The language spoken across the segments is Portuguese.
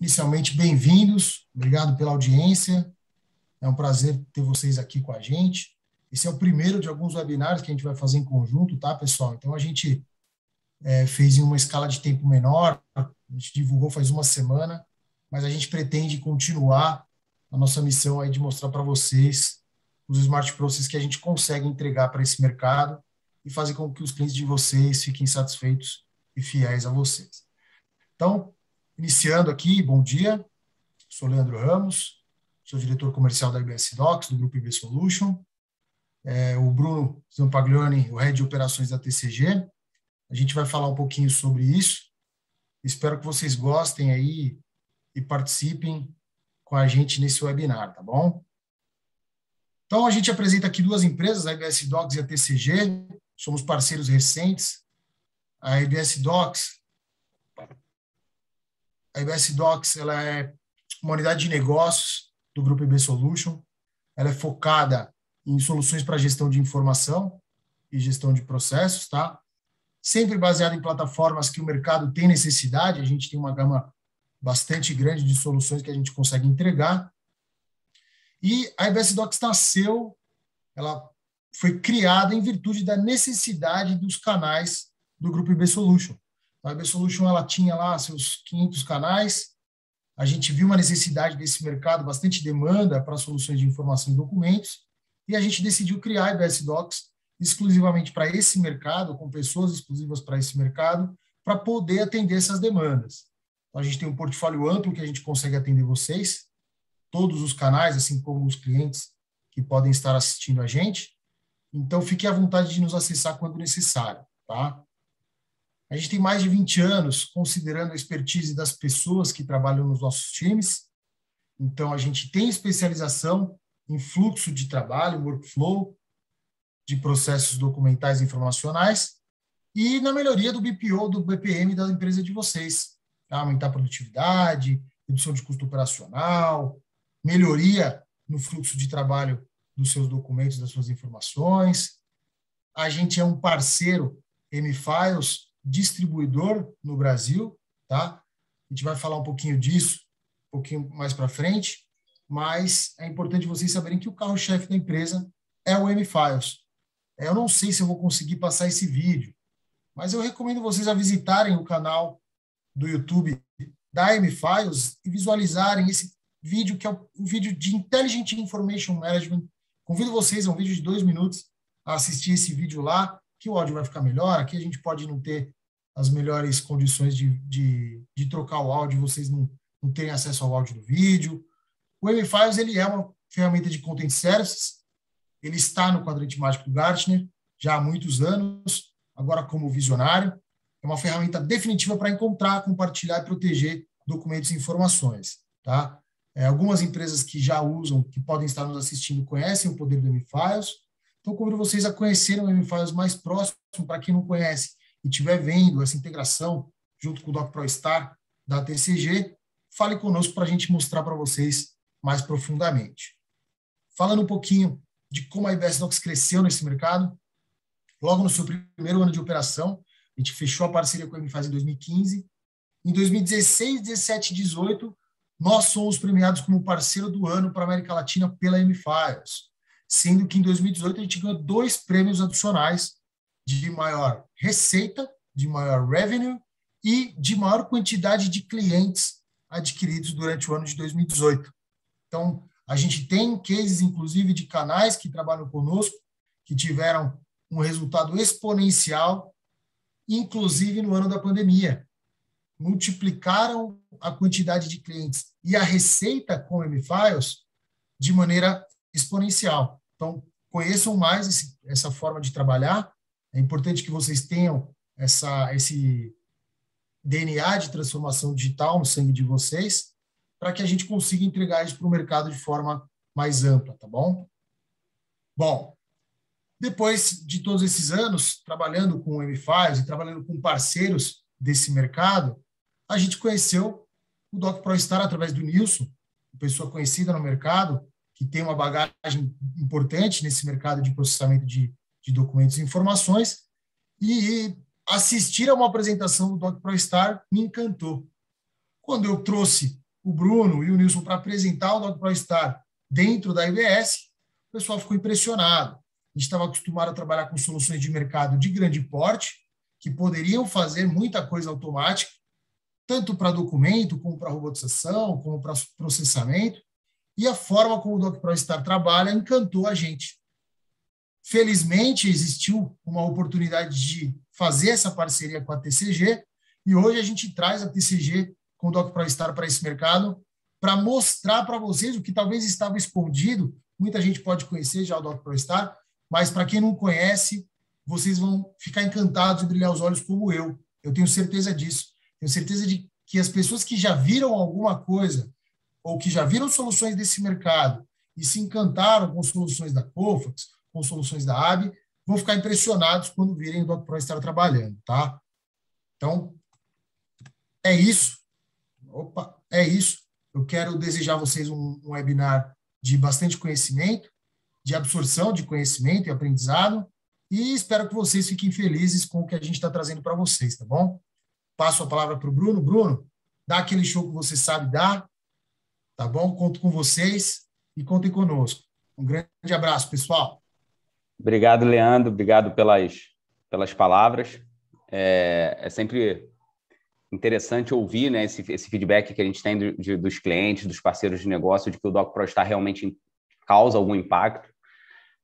Inicialmente, bem-vindos, obrigado pela audiência, é um prazer ter vocês aqui com a gente. Esse é o primeiro de alguns webinários que a gente vai fazer em conjunto, tá, pessoal? Então, a gente fez em uma escala de tempo menor, a gente divulgou faz uma semana, mas a gente pretende continuar a nossa missão aí de mostrar para vocês os Smart Processes que a gente consegue entregar para esse mercado e fazer com que os clientes de vocês fiquem satisfeitos e fiéis a vocês. Então, iniciando aqui, bom dia, sou Leandro Ramos, sou diretor comercial da IBS Docs, do Grupo IB Solution. O Bruno Zampaglione, o Head de Operações da TCG. A gente vai falar um pouquinho sobre isso. Espero que vocês gostem aí e participem com a gente nesse webinar, tá bom? Então, a gente apresenta aqui duas empresas, a IBS Docs e a TCG. Somos parceiros recentes. A IBS Docs ela é uma unidade de negócios do Grupo IB Solution. Ela é focada em soluções para gestão de informação e gestão de processos, tá? Sempre baseada em plataformas que o mercado tem necessidade. A gente tem uma gama bastante grande de soluções que a gente consegue entregar. E a IBS Docs nasceu, ela foi criada em virtude da necessidade dos canais do Grupo IB Solution. A IB Solution ela tinha lá seus 500 canais. A gente viu uma necessidade desse mercado, bastante demanda para soluções de informação e documentos, e a gente decidiu criar a IBS Docs exclusivamente para esse mercado, com pessoas exclusivas para esse mercado, para poder atender essas demandas. Então, a gente tem um portfólio amplo que a gente consegue atender vocês, todos os canais, assim como os clientes que podem estar assistindo a gente. Então, fique à vontade de nos acessar quando necessário, tá? A gente tem mais de 20 anos considerando a expertise das pessoas que trabalham nos nossos times. Então, a gente tem especialização em fluxo de trabalho, workflow, de processos documentais e informacionais, e na melhoria do BPO, do BPM da empresa de vocês. Tá? Aumentar a produtividade, redução de custo operacional, melhoria no fluxo de trabalho dos seus documentos, das suas informações. A gente é um parceiro M-Files, distribuidor no Brasil, tá? A gente vai falar um pouquinho disso, um pouquinho mais para frente, mas é importante vocês saberem que o carro-chefe da empresa é o M-Files. Eu não sei se eu vou conseguir passar esse vídeo, mas eu recomendo vocês a visitarem o canal do YouTube da M-Files e visualizarem esse vídeo, que é um vídeo de Intelligent Information Management. Convido vocês, é um vídeo de 2 minutos, a assistir esse vídeo lá, que o áudio vai ficar melhor. Aqui a gente pode não ter as melhores condições de trocar o áudio, vocês não terem acesso ao áudio do vídeo. O M-Files, ele é uma ferramenta de Content Services, ele está no quadrante mágico do Gartner já há muitos anos, agora como visionário. É uma ferramenta definitiva para encontrar, compartilhar e proteger documentos e informações. Tá? Algumas empresas que já usam, que podem estar nos assistindo, conhecem o poder do M-Files. Então, convido vocês a conhecerem o M-Files mais próximo, para quem não conhece e estiver vendo essa integração junto com o Doc ProStar da TCG, fale conosco para a gente mostrar para vocês mais profundamente. Falando um pouquinho de como a IBS Docs cresceu nesse mercado, logo no seu primeiro ano de operação, a gente fechou a parceria com a M-Files em 2015. Em 2016, 17 e 18, nós somos premiados como parceiro do ano para a América Latina pela M-Files, sendo que em 2018 a gente ganhou 2 prêmios adicionais de maior receita, de maior revenue e de maior quantidade de clientes adquiridos durante o ano de 2018. Então, a gente tem cases, inclusive, de canais que trabalham conosco, que tiveram um resultado exponencial, inclusive no ano da pandemia. Multiplicaram a quantidade de clientes e a receita com o M-Files de maneira exponencial. Então, conheçam mais essa forma de trabalhar. É importante que vocês tenham esse DNA de transformação digital no sangue de vocês, para que a gente consiga entregar isso para o mercado de forma mais ampla, tá bom? Bom, depois de todos esses anos trabalhando com o M-Files e trabalhando com parceiros desse mercado, a gente conheceu o Doc ProStar através do Nilson, uma pessoa conhecida no mercado, que tem uma bagagem importante nesse mercado de processamento de documentos e informações, e assistir a uma apresentação do Doc ProStar me encantou. Quando eu trouxe o Bruno e o Nilson para apresentar o Doc ProStar dentro da IBS, o pessoal ficou impressionado. A gente estava acostumado a trabalhar com soluções de mercado de grande porte, que poderiam fazer muita coisa automática, tanto para documento, como para robotização, como para processamento, e a forma como o Doc ProStar trabalha encantou a gente. Felizmente, existiu uma oportunidade de fazer essa parceria com a TCG, e hoje a gente traz a TCG com o Doc ProStar para esse mercado, para mostrar para vocês o que talvez estava escondido. Muita gente pode conhecer já o Doc ProStar, mas para quem não conhece, vocês vão ficar encantados e brilhar os olhos como eu. Eu tenho certeza disso. Tenho certeza de que as pessoas que já viram alguma coisa ou que já viram soluções desse mercado e se encantaram com soluções da Cofax, com soluções da AB, vão ficar impressionados quando virem o Doc ProStar trabalhando, tá? Então, é isso. É isso. Eu quero desejar a vocês um webinar de bastante conhecimento, de absorção de conhecimento e aprendizado, e espero que vocês fiquem felizes com o que a gente está trazendo para vocês, tá bom? Passo a palavra para o Bruno. Bruno, dá aquele show que você sabe dar, tá bom? Conto com vocês e contem conosco. Um grande abraço, pessoal. Obrigado, Leandro. Obrigado pelas palavras. É sempre interessante ouvir, né, esse feedback que a gente tem dos clientes, dos parceiros de negócio, de que o Doc ProStar realmente causa algum impacto.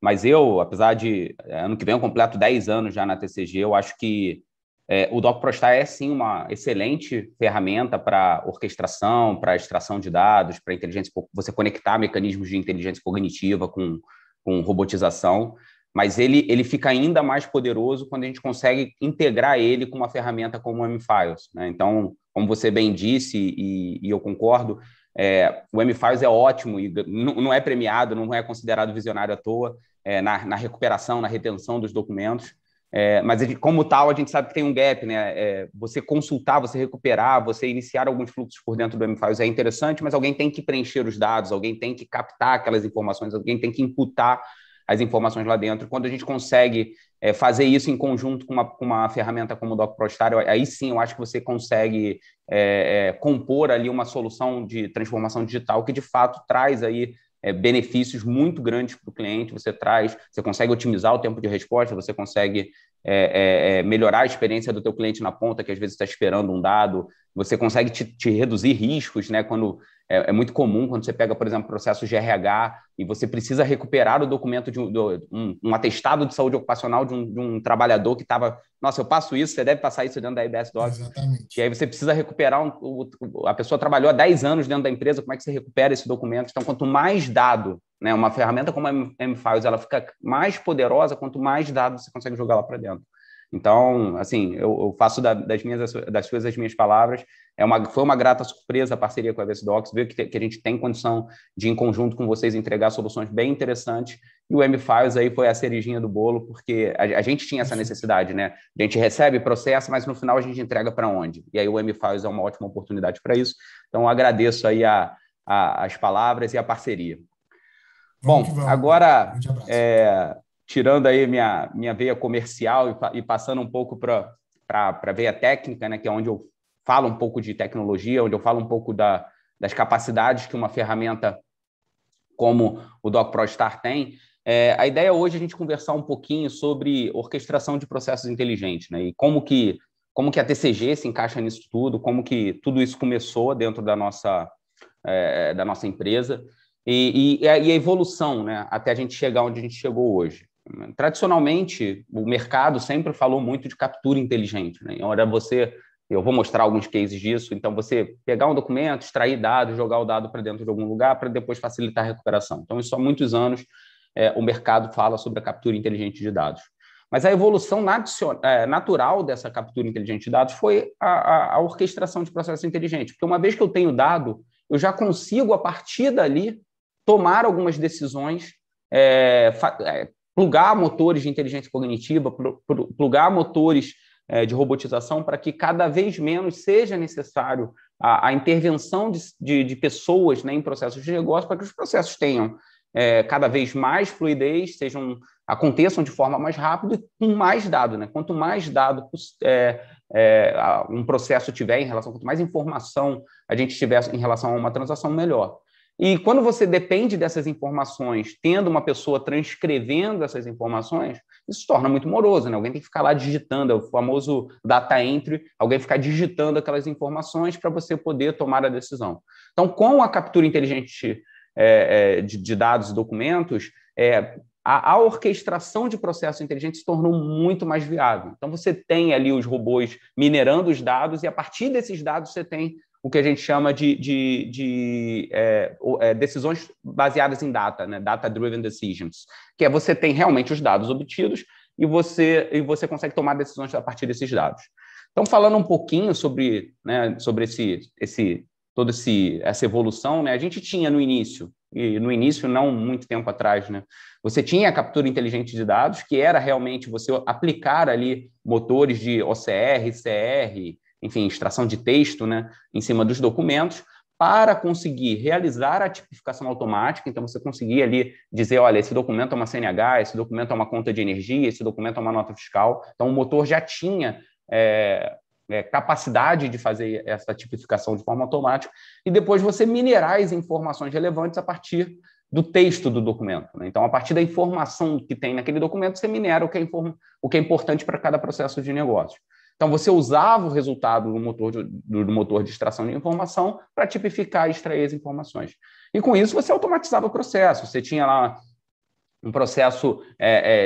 Mas eu, apesar de ano que vem eu completo 10 anos já na TCG, eu acho que o Doc ProStar é, sim, uma excelente ferramenta para orquestração, para extração de dados, para inteligência, você conectar mecanismos de inteligência cognitiva com robotização, mas ele fica ainda mais poderoso quando a gente consegue integrar ele com uma ferramenta como o M-Files, né? Então, como você bem disse, e eu concordo, o M-Files é ótimo e não é premiado, não é considerado visionário à toa na recuperação, na retenção dos documentos, mas como tal a gente sabe que tem um gap, né? Você consultar, você recuperar, você iniciar alguns fluxos por dentro do M-Files é interessante, mas alguém tem que preencher os dados, alguém tem que captar aquelas informações, alguém tem que imputar as informações lá dentro. Quando a gente consegue fazer isso em conjunto com uma ferramenta como o Doc ProStar, aí sim eu acho que você consegue compor ali uma solução de transformação digital que de fato traz aí benefícios muito grandes para o cliente. Você consegue otimizar o tempo de resposta, você consegue melhorar a experiência do teu cliente na ponta, que às vezes está esperando um dado, você consegue te reduzir riscos, né? Quando é muito comum quando você pega, por exemplo, processos de RH e você precisa recuperar o documento de um atestado de saúde ocupacional de um trabalhador que estava, nossa, eu passo isso, você deve passar isso dentro da IBS Docs. Exatamente. E aí você precisa recuperar, a pessoa trabalhou há 10 anos dentro da empresa, como é que você recupera esse documento? Então, quanto mais dado, né, uma ferramenta como a M-Files, ela fica mais poderosa, quanto mais dados você consegue jogar lá para dentro. Então, assim, eu faço das suas as minhas palavras. Foi uma grata surpresa a parceria com a IBS Docs, ver que a gente tem condição de, em conjunto com vocês, entregar soluções bem interessantes. E o M-Files aí foi a cerejinha do bolo, porque a gente tinha essa necessidade, né? A gente recebe, processa, mas no final a gente entrega para onde? E aí o M-Files é uma ótima oportunidade para isso. Então, agradeço aí as palavras e a parceria. Bom, agora, tirando aí minha veia comercial e passando um pouco para a veia técnica, né, que é onde eu falo um pouco de tecnologia, onde eu falo um pouco das capacidades que uma ferramenta como o Doc ProStar tem, a ideia hoje é a gente conversar um pouquinho sobre orquestração de processos inteligentes, né, e como que a TCG se encaixa nisso tudo, como que tudo isso começou dentro da nossa empresa e a evolução, né, até a gente chegar onde a gente chegou hoje. Tradicionalmente, o mercado sempre falou muito de captura inteligente, né? Eu vou mostrar alguns cases disso. Então, você pegar um documento, extrair dados, jogar o dado para dentro de algum lugar para depois facilitar a recuperação. Então, isso há muitos anos o mercado fala sobre a captura inteligente de dados. Mas a evolução natural dessa captura inteligente de dados foi a orquestração de processos inteligentes. Porque uma vez que eu tenho dado, eu já consigo, a partir dali, tomar algumas decisões, plugar motores de inteligência cognitiva, plugar motores de robotização para que cada vez menos seja necessário a intervenção de pessoas, né, em processos de negócio, para que os processos tenham cada vez mais fluidez, aconteçam de forma mais rápida e com mais dado, né? Quanto mais dado um processo tiver quanto mais informação a gente tiver em relação a uma transação, melhor. E quando você depende dessas informações, tendo uma pessoa transcrevendo essas informações, isso se torna muito moroso, né? Alguém tem que ficar lá digitando, é o famoso data entry, alguém ficar digitando aquelas informações para você poder tomar a decisão. Então, com a captura inteligente de dados e documentos, a orquestração de processos inteligentes se tornou muito mais viável. Então, você tem ali os robôs minerando os dados e, a partir desses dados, você tem o que a gente chama de decisões baseadas em data, né? Data-driven decisions, que você tem realmente os dados obtidos e você consegue tomar decisões a partir desses dados. Então, falando um pouquinho sobre toda essa evolução, né? A gente tinha no início, não muito tempo atrás, né? Você tinha a captura inteligente de dados, que era realmente você aplicar ali motores de OCR, CR, enfim, extração de texto, né, em cima dos documentos, para conseguir realizar a tipificação automática. Então, você conseguia ali dizer, olha, esse documento é uma CNH, esse documento é uma conta de energia, esse documento é uma nota fiscal. Então, o motor já tinha capacidade de fazer essa tipificação de forma automática, e depois você minerar as informações relevantes a partir do texto do documento, né? Então, a partir da informação que tem naquele documento, você minera o que é importante para cada processo de negócio. Então, você usava o resultado do motor de extração de informação para tipificar e extrair as informações. E, com isso, você automatizava o processo. Você tinha lá um processo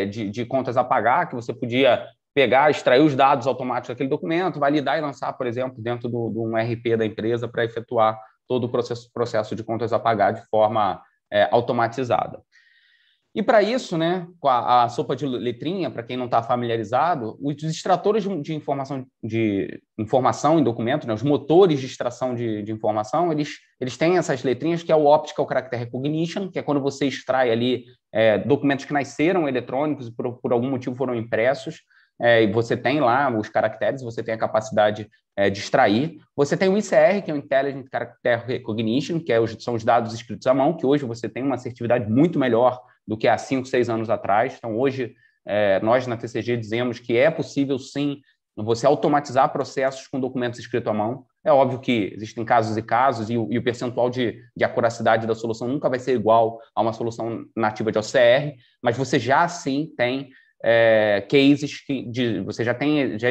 de contas a pagar, que você podia pegar, extrair os dados automáticos daquele documento, validar e lançar, por exemplo, dentro de um RP da empresa para efetuar todo o processo de contas a pagar de forma automatizada. E para isso, né, com a sopa de letrinha, para quem não está familiarizado, os extratores de informação em documento, né, os motores de extração de informação, eles têm essas letrinhas, que é o Optical Character Recognition, que é quando você extrai ali documentos que nasceram eletrônicos e por algum motivo foram impressos, e você tem lá os caracteres, você tem a capacidade de extrair. Você tem o ICR, que é o Intelligent Character Recognition, que são os dados escritos à mão, que hoje você tem uma assertividade muito melhor do que há 5, 6 anos atrás. Então, hoje, nós na TCG dizemos que é possível, sim, você automatizar processos com documentos escritos à mão. É óbvio que existem casos e casos, e o percentual de acuracidade da solução nunca vai ser igual a uma solução nativa de OCR, mas você já, sim, tem cases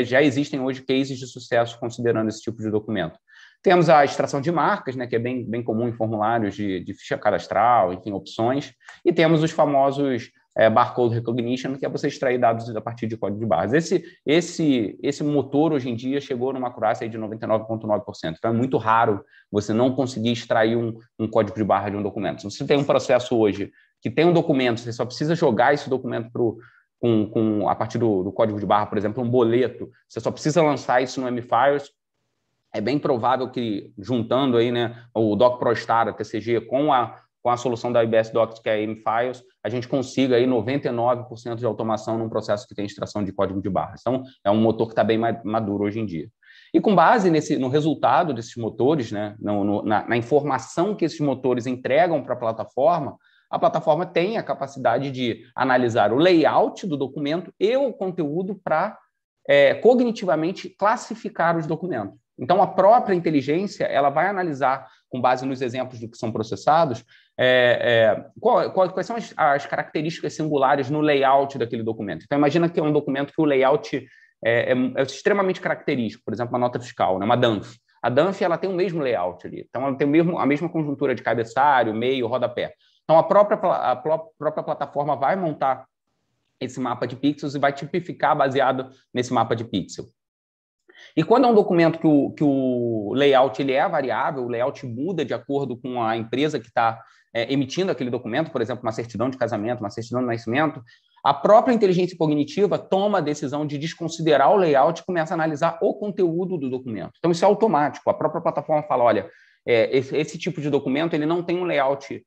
já existem hoje cases de sucesso considerando esse tipo de documento. Temos a extração de marcas, né, que é bem comum em formulários de ficha cadastral, enfim, opções, e temos os famosos barcode recognition, que é você extrair dados a partir de código de barras. Esse motor, hoje em dia, chegou numa acurácia de 99,9%. Então, é muito raro você não conseguir extrair um código de barra de um documento. Se você tem um processo hoje que tem um documento, você só precisa jogar esse documento a partir do código de barra, por exemplo, um boleto, você só precisa lançar isso no MFiles. É bem provável que, juntando aí, né, o DocProStar, a TCG, com a solução da IBS Docs, que é a MFiles, a gente consiga aí 99% de automação num processo que tem extração de código de barras. Então, é um motor que está bem maduro hoje em dia. E com base no resultado desses motores, né, na informação que esses motores entregam para a plataforma tem a capacidade de analisar o layout do documento e o conteúdo para cognitivamente classificar os documentos. Então, a própria inteligência ela vai analisar, com base nos exemplos do que são processados, quais são as características singulares no layout daquele documento. Então, imagina que é um documento que o layout é extremamente característico, por exemplo, uma nota fiscal, né, uma DANF. A DANF ela tem o mesmo layout ali, então ela tem a mesma conjuntura de cabeçalho, meio, rodapé. Então, a própria plataforma vai montar esse mapa de pixels e vai tipificar baseado nesse mapa de pixel. E quando é um documento que o layout ele é variável, o layout muda de acordo com a empresa que está emitindo aquele documento, por exemplo, uma certidão de casamento, uma certidão de nascimento, a própria inteligência cognitiva toma a decisão de desconsiderar o layout e começa a analisar o conteúdo do documento. Então, isso é automático. A própria plataforma fala, olha, esse tipo de documento ele não tem um layout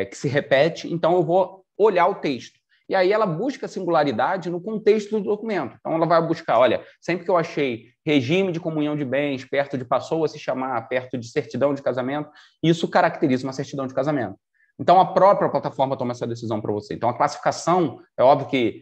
que se repete, então eu vou olhar o texto. E aí ela busca singularidade no contexto do documento. Então, ela vai buscar, olha, sempre que eu achei regime de comunhão de bens perto de passou a se chamar, perto de certidão de casamento, isso caracteriza uma certidão de casamento. Então, a própria plataforma toma essa decisão para você. Então, a classificação, é óbvio que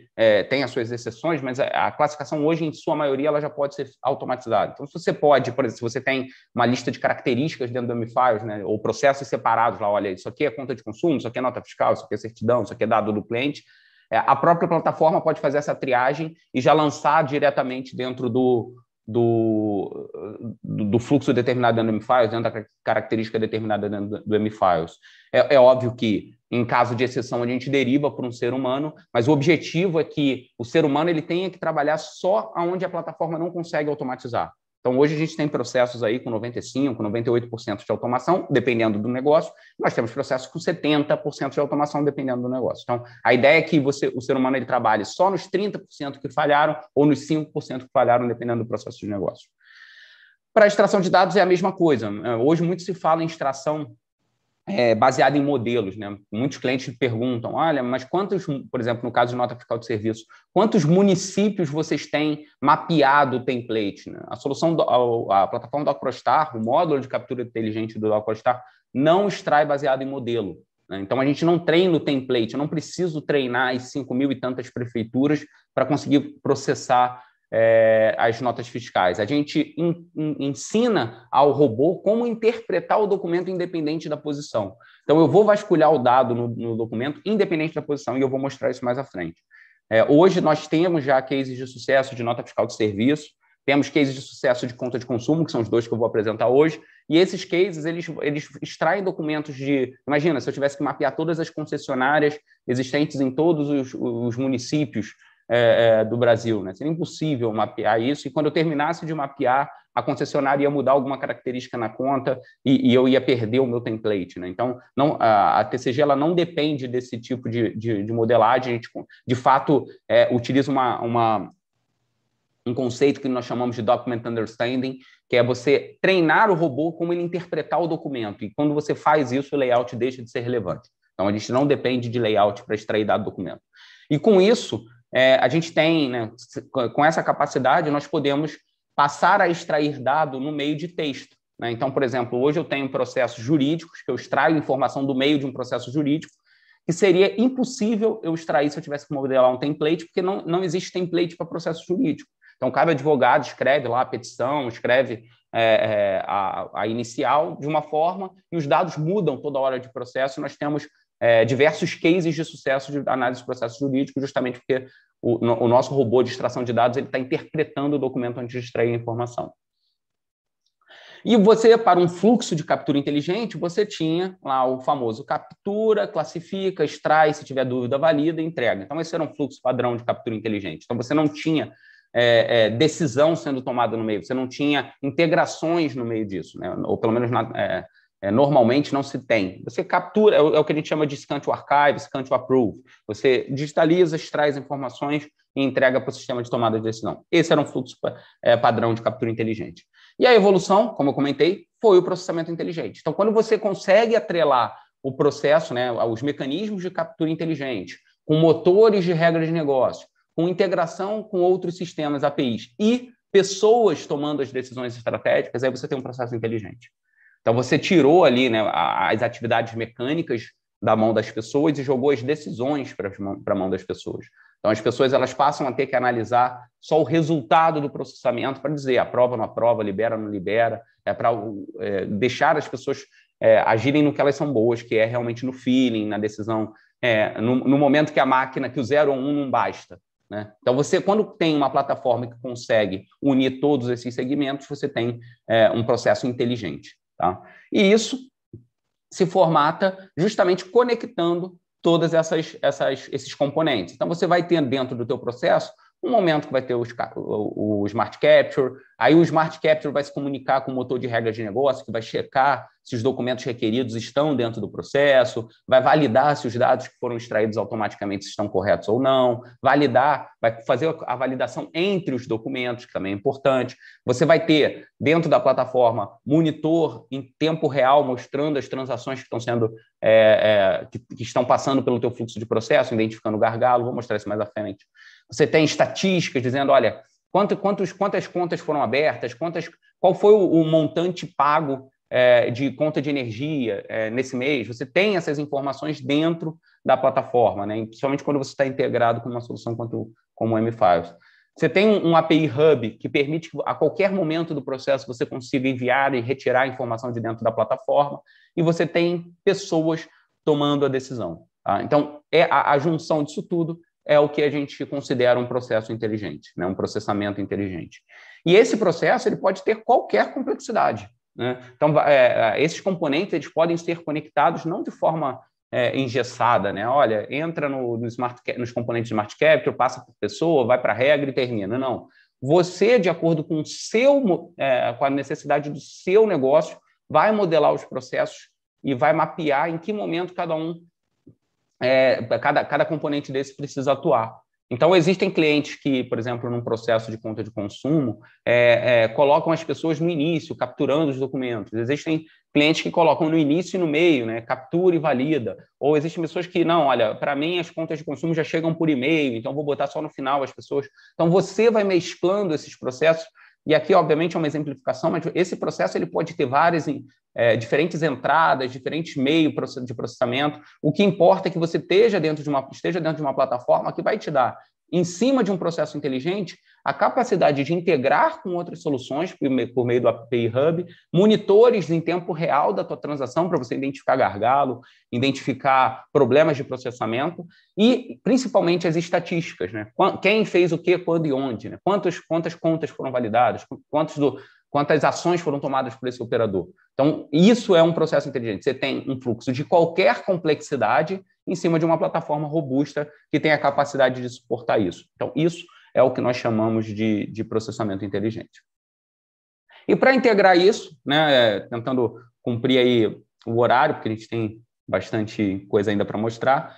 tem as suas exceções, mas a classificação hoje, em sua maioria, ela já pode ser automatizada. Então, se você pode, por exemplo, se você tem uma lista de características dentro do MFiles, né, ou processos separados, lá, olha, isso aqui é conta de consumo, isso aqui é nota fiscal, isso aqui é certidão, isso aqui é dado do cliente, a própria plataforma pode fazer essa triagem e já lançar diretamente dentro do fluxo determinado dentro do MFiles, dentro da característica determinada dentro do MFiles. É óbvio que, em caso de exceção, a gente deriva para um ser humano, mas o objetivo é que o ser humano ele tenha que trabalhar só onde a plataforma não consegue automatizar. Então, hoje a gente tem processos aí com 95%, 98% de automação, dependendo do negócio. Nós temos processos com 70% de automação, dependendo do negócio. Então, a ideia é que o ser humano ele trabalhe só nos 30% que falharam ou nos 5% que falharam, dependendo do processo de negócio. Para a extração de dados é a mesma coisa. Hoje, muito se fala em extração baseada em modelos, né? Muitos clientes perguntam, olha, mas quantos, por exemplo, no caso de nota fiscal de serviço, quantos municípios vocês têm mapeado o template? Né? A plataforma do Acrostar, o módulo de captura inteligente do Acrostar, não extrai baseado em modelo. Né? Então, a gente não treina o template, eu não preciso treinar as 5.000 e tantas prefeituras para conseguir processar as notas fiscais. A gente ensina ao robô como interpretar o documento independente da posição. Então, eu vou vasculhar o dado no documento independente da posição e eu vou mostrar isso mais à frente. Hoje, nós temos já cases de sucesso de nota fiscal de serviço, temos cases de sucesso de conta de consumo, que são os dois que eu vou apresentar hoje, e esses cases, eles extraem documentos de... Imagina, se eu tivesse que mapear todas as concessionárias existentes em todos os municípios do Brasil, né? Seria impossível mapear isso, e quando eu terminasse de mapear, a concessionária ia mudar alguma característica na conta e eu ia perder o meu template, né? Então, a TCG ela não depende desse tipo de modelagem, a gente, de fato, utiliza um conceito que nós chamamos de Document Understanding, que é você treinar o robô como ele interpretar o documento, e quando você faz isso, o layout deixa de ser relevante. Então, a gente não depende de layout para extrair dado do documento. E com isso, a gente tem, né, com essa capacidade, nós podemos passar a extrair dado no meio de texto. Né? Então, por exemplo, hoje eu tenho processos jurídicos, que eu extraio informação do meio de um processo jurídico, que seria impossível eu extrair se eu tivesse que modelar um template, porque não existe template para processo jurídico. Então, cada advogado escreve lá a petição, escreve a inicial de uma forma, e os dados mudam toda hora de processo, e nós temos diversos cases de sucesso de análise de processo jurídico, justamente porque o nosso robô de extração de dados está interpretando o documento antes de extrair a informação. E você, para um fluxo de captura inteligente, você tinha lá o famoso captura, classifica, extrai, se tiver dúvida, valida e entrega. Então, esse era um fluxo padrão de captura inteligente. Então, você não tinha decisão sendo tomada no meio, você não tinha integrações no meio disso, né? Ou pelo menos normalmente não se tem. Você captura, é o que a gente chama de scan to archive, scan to approve. Você digitaliza, extrai as informações e entrega para o sistema de tomada de decisão. Esse era um fluxo padrão de captura inteligente. E a evolução, como eu comentei, foi o processamento inteligente. Então, quando você consegue atrelar o processo, né, os mecanismos de captura inteligente, com motores de regras de negócio, com integração com outros sistemas, APIs, e pessoas tomando as decisões estratégicas, aí você tem um processo inteligente. Então, você tirou ali, né, as atividades mecânicas da mão das pessoas e jogou as decisões para a mão das pessoas. Então, as pessoas elas passam a ter que analisar só o resultado do processamento para dizer aprova ou não aprova, libera ou não libera, para deixar as pessoas agirem no que elas são boas, que é realmente no feeling, na decisão, no momento que a máquina, que o 0 ou 1 não basta. Né? Então, você, quando tem uma plataforma que consegue unir todos esses segmentos, você tem um processo inteligente. Tá? E isso se formata justamente conectando todos esses componentes. Então, você vai ter dentro do teu processo um momento que vai ter o Smart Capture, aí o Smart Capture vai se comunicar com o motor de regras de negócio, que vai checar se os documentos requeridos estão dentro do processo, vai validar se os dados que foram extraídos automaticamente estão corretos ou não, vai fazer a validação entre os documentos, que também é importante. Você vai ter, dentro da plataforma, monitor em tempo real, mostrando as transações que estão sendo, que estão passando pelo teu fluxo de processo, identificando o gargalo, vou mostrar isso mais à frente. Você tem estatísticas dizendo, olha, quantas contas foram abertas, qual foi o montante pago de conta de energia nesse mês, você tem essas informações dentro da plataforma, né? Principalmente quando você está integrado com uma solução como o M-Files. Você tem um API Hub que permite que a qualquer momento do processo você consiga enviar e retirar a informação de dentro da plataforma, e você tem pessoas tomando a decisão. Tá? Então, a junção disso tudo é o que a gente considera um processo inteligente, né? Um processamento inteligente. E esse processo ele pode ter qualquer complexidade, né? Então, esses componentes eles podem ser conectados não de forma engessada, né? Olha, entra nos componentes de Smart Capture, passa por pessoa, vai para a regra e termina. Não. Você, de acordo com com a necessidade do seu negócio, vai modelar os processos e vai mapear em que momento cada componente desse precisa atuar. Então, existem clientes que, por exemplo, num processo de conta de consumo, colocam as pessoas no início, capturando os documentos. Existem clientes que colocam no início e no meio, né, captura e valida. Ou existem pessoas que, não, olha, para mim as contas de consumo já chegam por e-mail, então vou botar só no final as pessoas. Então, você vai mesclando esses processos. E aqui, obviamente, é uma exemplificação, mas esse processo ele pode ter várias diferentes entradas, diferentes meios de processamento. O que importa é que você esteja dentro de uma plataforma que vai te dar, em cima de um processo inteligente, a capacidade de integrar com outras soluções por meio do API Hub, monitores em tempo real da tua transação para você identificar gargalo, identificar problemas de processamento e, principalmente, as estatísticas, né? Quem fez o quê, quando e onde, né? Quantas contas foram validadas, quantas ações foram tomadas por esse operador. Então, isso é um processo inteligente. Você tem um fluxo de qualquer complexidade em cima de uma plataforma robusta que tem a capacidade de suportar isso. Então, isso é o que nós chamamos de processamento inteligente. E para integrar isso, né, tentando cumprir aí o horário, porque a gente tem bastante coisa ainda para mostrar,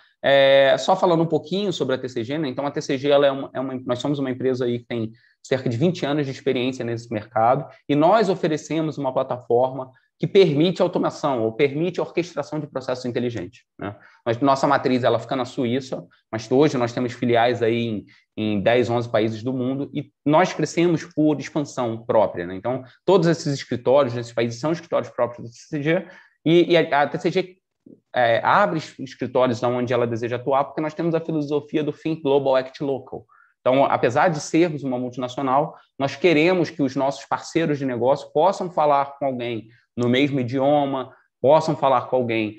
só falando um pouquinho sobre a TCG, né? Então, a TCG nós somos uma empresa aí que tem cerca de 20 anos de experiência nesse mercado e nós oferecemos uma plataforma que permite automação ou permite orquestração de processos inteligentes, né? Nossa matriz ela fica na Suíça, mas hoje nós temos filiais aí em 10, 11 países do mundo e nós crescemos por expansão própria, né? Então, todos esses escritórios nesses países são escritórios próprios da TCG e a TCG abre escritórios onde ela deseja atuar, porque nós temos a filosofia do Think Global, Act Local. Então, apesar de sermos uma multinacional, nós queremos que os nossos parceiros de negócio possam falar com alguém no mesmo idioma, possam falar com alguém,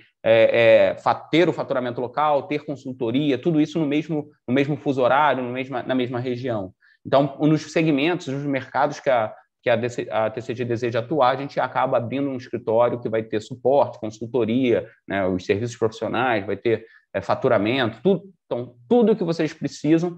ter o faturamento local, ter consultoria, tudo isso no mesmo fuso horário, na mesma região. Então, nos segmentos, nos mercados que a TCG deseja atuar, a gente acaba abrindo um escritório que vai ter suporte, consultoria, né, os serviços profissionais, vai ter faturamento, tudo. Então, tudo que vocês precisam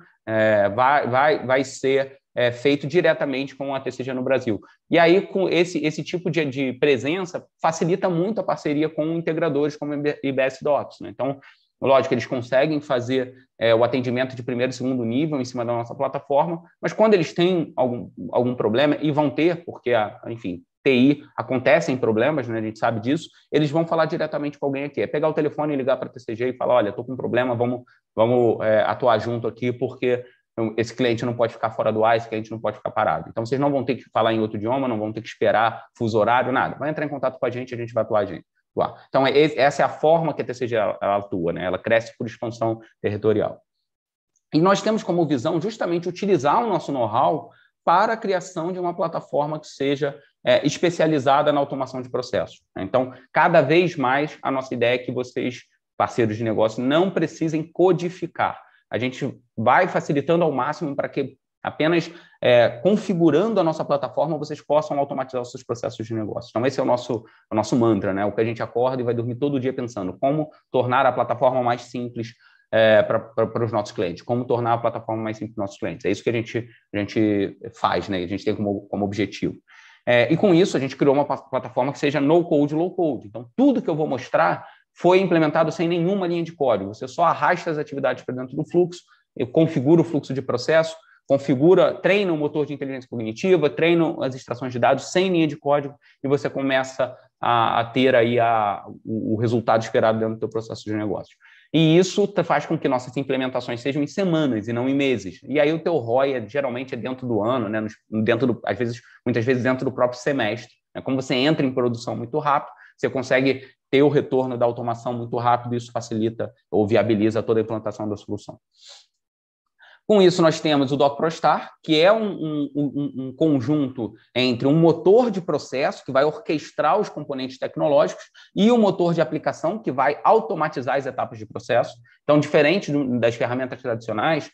vai ser feito diretamente com a TCG no Brasil. E aí, com esse tipo de presença, facilita muito a parceria com integradores como IBS Docs, né? Então, lógico, eles conseguem fazer o atendimento de primeiro e segundo nível em cima da nossa plataforma, mas quando eles têm algum problema, e vão ter, porque, enfim, TI acontecem problemas, né, a gente sabe disso, eles vão falar diretamente com alguém aqui. É pegar o telefone e ligar para a TCG e falar, olha, estou com um problema, vamos atuar junto aqui, porque esse cliente não pode ficar fora do ar, esse cliente não pode ficar parado. Então, vocês não vão ter que falar em outro idioma, não vão ter que esperar fuso horário, nada. Vai entrar em contato com a gente vai atuar Então, essa é a forma que a TCG ela atua, né? Ela cresce por expansão territorial. E nós temos como visão justamente utilizar o nosso know-how para a criação de uma plataforma que seja especializada na automação de processos. Então, cada vez mais, a nossa ideia é que vocês, parceiros de negócio, não precisem codificar. A gente vai facilitando ao máximo para que apenas configurando a nossa plataforma, vocês possam automatizar os seus processos de negócio. Então, esse é o nosso mantra, né? O que a gente acorda e vai dormir todo dia pensando como tornar a plataforma mais simples para os nossos clientes, como tornar a plataforma mais simples para os nossos clientes. É isso que a gente faz, né? A gente tem como objetivo. E com isso, a gente criou uma plataforma que seja no-code, low-code. Então, tudo que eu vou mostrar foi implementado sem nenhuma linha de código. Você só arrasta as atividades para dentro do fluxo, configura o fluxo de processo, treina o motor de inteligência cognitiva, treina as extrações de dados sem linha de código e você começa a ter aí o resultado esperado dentro do seu processo de negócio. E isso faz com que nossas implementações sejam em semanas e não em meses. E aí o teu ROI geralmente é dentro do ano, né? Muitas vezes dentro do próprio semestre. Como você entra em produção muito rápido, você consegue ter o retorno da automação muito rápido, e isso facilita ou viabiliza toda a implantação da solução. Com isso, nós temos o DocProstar, que é um conjunto entre um motor de processo, que vai orquestrar os componentes tecnológicos, e um motor de aplicação, que vai automatizar as etapas de processo. Então, diferente das ferramentas tradicionais,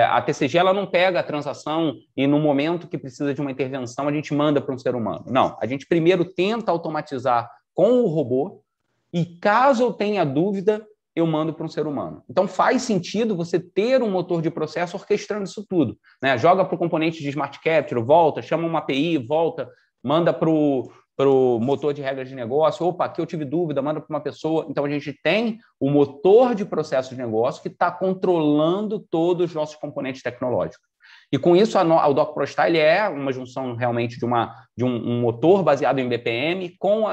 a TCG ela não pega a transação e, no momento que precisa de uma intervenção, a gente manda para um ser humano. Não, a gente primeiro tenta automatizar com o robô, e caso eu tenha dúvida, eu mando para um ser humano. Então, faz sentido você ter um motor de processo orquestrando isso tudo, né? Joga para o componente de Smart Capture, volta, chama uma API, volta, manda para o motor de regras de negócio. Opa, aqui eu tive dúvida, manda para uma pessoa. Então, a gente tem o motor de processo de negócio que está controlando todos os nossos componentes tecnológicos. E com isso, o DocProstar ele é uma junção realmente de um motor baseado em BPM com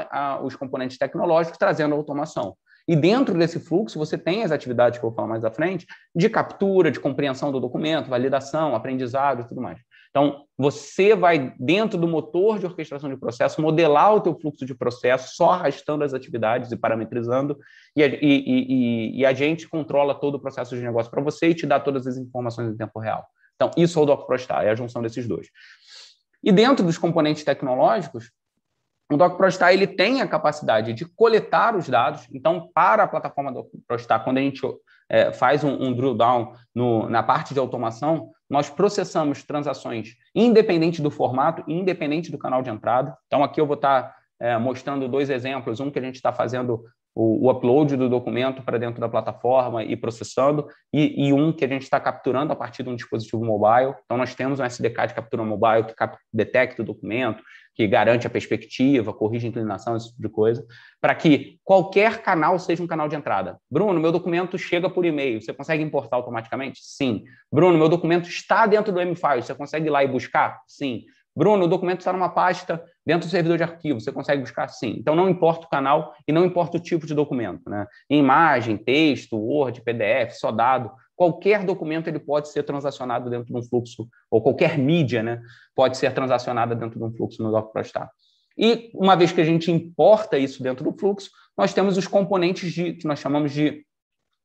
os componentes tecnológicos, trazendo automação. E dentro desse fluxo, você tem as atividades que eu vou falar mais à frente, de captura, de compreensão do documento, validação, aprendizado e tudo mais. Então, você vai, dentro do motor de orquestração de processo, modelar o teu fluxo de processo, só arrastando as atividades e parametrizando, e a gente controla todo o processo de negócio para você e te dá todas as informações em tempo real. Então, isso é o DocProstar, é a junção desses dois. E dentro dos componentes tecnológicos, o DocProstar ele tem a capacidade de coletar os dados. Então, para a plataforma DocProstar, quando a gente faz um drill down na parte de automação, nós processamos transações independente do formato, independente do canal de entrada. Então, aqui eu vou estar mostrando dois exemplos. Um que a gente está fazendo o upload do documento para dentro da plataforma e processando, e um que a gente está capturando a partir de um dispositivo mobile. Então, nós temos um SDK de captura mobile que detecta o documento, que garante a perspectiva, corrige a inclinação, esse tipo de coisa, para que qualquer canal seja um canal de entrada. Bruno, meu documento chega por e-mail, você consegue importar automaticamente? Sim. Bruno, meu documento está dentro do M-File, você consegue ir lá e buscar? Sim. Bruno, o documento está numa pasta dentro do servidor de arquivo, você consegue buscar? Sim. Então, não importa o canal e não importa o tipo de documento, né? Imagem, texto, Word, PDF, só dado, qualquer documento ele pode ser transacionado dentro de um fluxo, ou qualquer mídia, né, pode ser transacionada dentro de um fluxo no DocProstar. E, uma vez que a gente importa isso dentro do fluxo, nós temos os componentes que nós chamamos de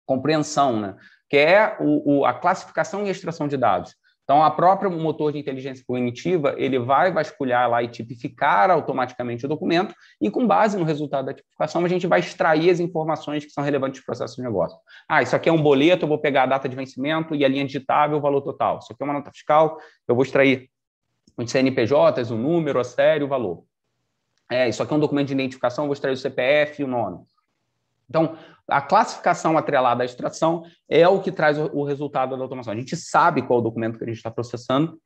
compreensão, né, que é a classificação e extração de dados. Então, a própria motor de inteligência cognitiva, ele vai vasculhar lá e tipificar automaticamente o documento, e com base no resultado da tipificação, a gente vai extrair as informações que são relevantes para o processo de negócio. Isso aqui é um boleto, eu vou pegar a data de vencimento e a linha digitável, o valor total. Isso aqui é uma nota fiscal, eu vou extrair os CNPJs, o número, a série, o valor. Isso aqui é um documento de identificação, eu vou extrair o CPF e o nome. Então, a classificação atrelada à extração é o que traz o resultado da automação. A gente sabe qual é o documento que a gente está processando,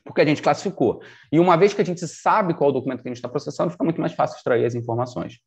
porque a gente classificou. E uma vez que a gente sabe qual é o documento que a gente está processando, fica muito mais fácil extrair as informações.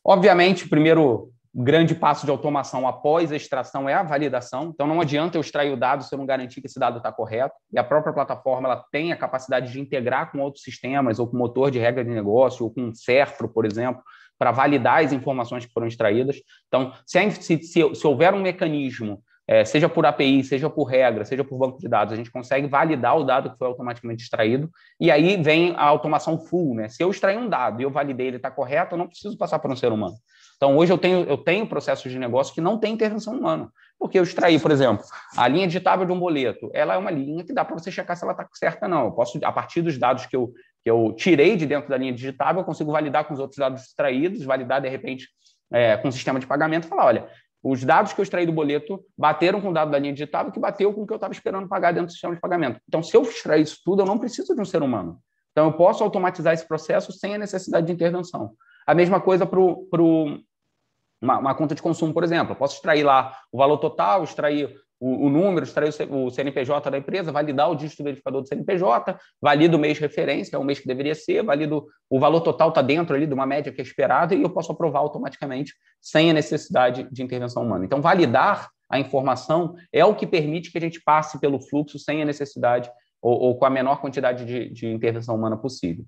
Obviamente, o primeiro grande passo de automação após a extração é a validação. Então, não adianta eu extrair o dado se eu não garantir que esse dado está correto. E a própria plataforma ela tem a capacidade de integrar com outros sistemas, ou com motor de regra de negócio, ou com Serfro, por exemplo, para validar as informações que foram extraídas. Então, se houver um mecanismo, seja por API, seja por regra, seja por banco de dados, a gente consegue validar o dado que foi automaticamente extraído, e aí vem a automação full, né? Se eu extrair um dado e eu validei ele está correto, eu não preciso passar para um ser humano. Então, hoje eu tenho processos de negócio que não tem intervenção humana, porque eu extraí, por exemplo, a linha digitável de um boleto, ela é uma linha que dá para você checar se ela está certa ou não. Eu posso, a partir dos dados que eu tirei de dentro da linha digitável, eu consigo validar com os outros dados extraídos, validar, de repente, com o sistema de pagamento, e falar, olha, os dados que eu extraí do boleto bateram com o dado da linha digitável, que bateu com o que eu estava esperando pagar dentro do sistema de pagamento. Então, se eu extrair isso tudo, eu não preciso de um ser humano. Então, eu posso automatizar esse processo sem a necessidade de intervenção. A mesma coisa para uma conta de consumo, por exemplo. Eu posso extrair lá o valor total, extrair o número, extrair o CNPJ da empresa, validar o dígito verificador do CNPJ, valido o mês de referência, é o mês que deveria ser, valido o valor total está dentro ali de uma média que é esperada, e eu posso aprovar automaticamente sem a necessidade de intervenção humana. Então, validar a informação é o que permite que a gente passe pelo fluxo sem a necessidade ou com a menor quantidade de intervenção humana possível.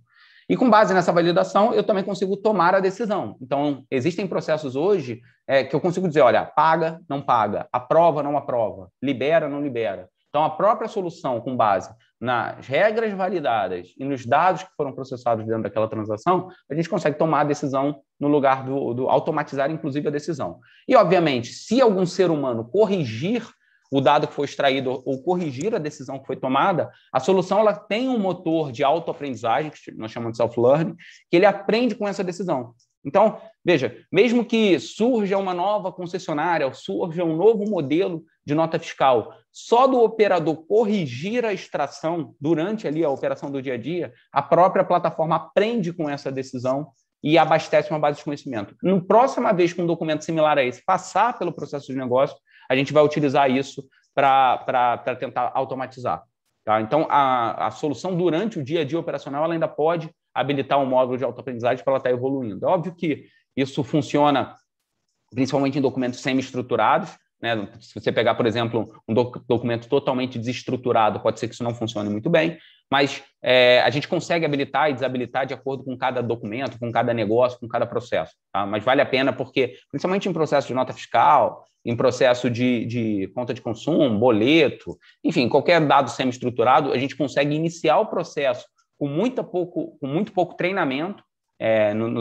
E com base nessa validação, eu também consigo tomar a decisão. Então, existem processos hoje que eu consigo dizer, olha, paga, não paga, aprova, não aprova, libera, não libera. Então, a própria solução, com base nas regras validadas e nos dados que foram processados dentro daquela transação, a gente consegue tomar a decisão no lugar do automatizar, inclusive, a decisão. E, obviamente, se algum ser humano corrigir o dado que foi extraído ou corrigir a decisão que foi tomada, a solução ela tem um motor de autoaprendizagem, que nós chamamos de self-learning, que ele aprende com essa decisão. Então, veja, mesmo que surja uma nova concessionária, ou surja um novo modelo de nota fiscal, só do operador corrigir a extração durante ali a operação do dia a dia, a própria plataforma aprende com essa decisão e abastece uma base de conhecimento. Na próxima vez que um documento similar a esse passar pelo processo de negócio, a gente vai utilizar isso para tentar automatizar. Tá? Então, a solução durante o dia a dia operacional ela ainda pode habilitar um módulo de autoaprendizagem para ela estar evoluindo. É óbvio que isso funciona principalmente em documentos semi-estruturados, né? Se você pegar, por exemplo, um documento totalmente desestruturado, pode ser que isso não funcione muito bem, mas a gente consegue habilitar e desabilitar de acordo com cada documento, com cada negócio, com cada processo. Tá? Mas vale a pena porque, principalmente em processo de nota fiscal, em processo de conta de consumo, boleto, enfim, qualquer dado semi-estruturado, a gente consegue iniciar o processo com muito pouco treinamento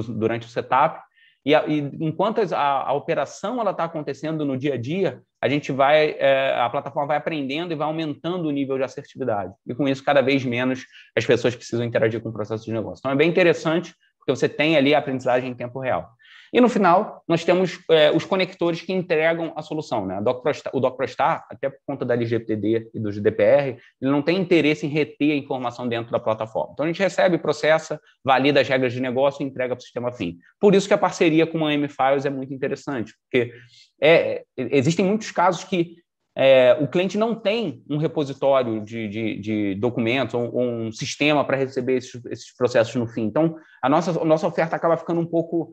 durante o setup, e enquanto a operação está acontecendo no dia a dia, a plataforma vai aprendendo e vai aumentando o nível de assertividade. E com isso, cada vez menos as pessoas precisam interagir com o processo de negócio. Então, é bem interessante, porque você tem ali a aprendizagem em tempo real. E, no final, nós temos os conectores que entregam a solução. Né? O DocProstar, até por conta da LGPD e do GDPR, ele não tem interesse em reter a informação dentro da plataforma. Então, a gente recebe, processa, valida as regras de negócio e entrega para o sistema fim. Por isso que a parceria com a M-Files é muito interessante, porque existem muitos casos que o cliente não tem um repositório de documentos ou um sistema para receber esses processos no fim. Então, a nossa oferta acaba ficando um pouco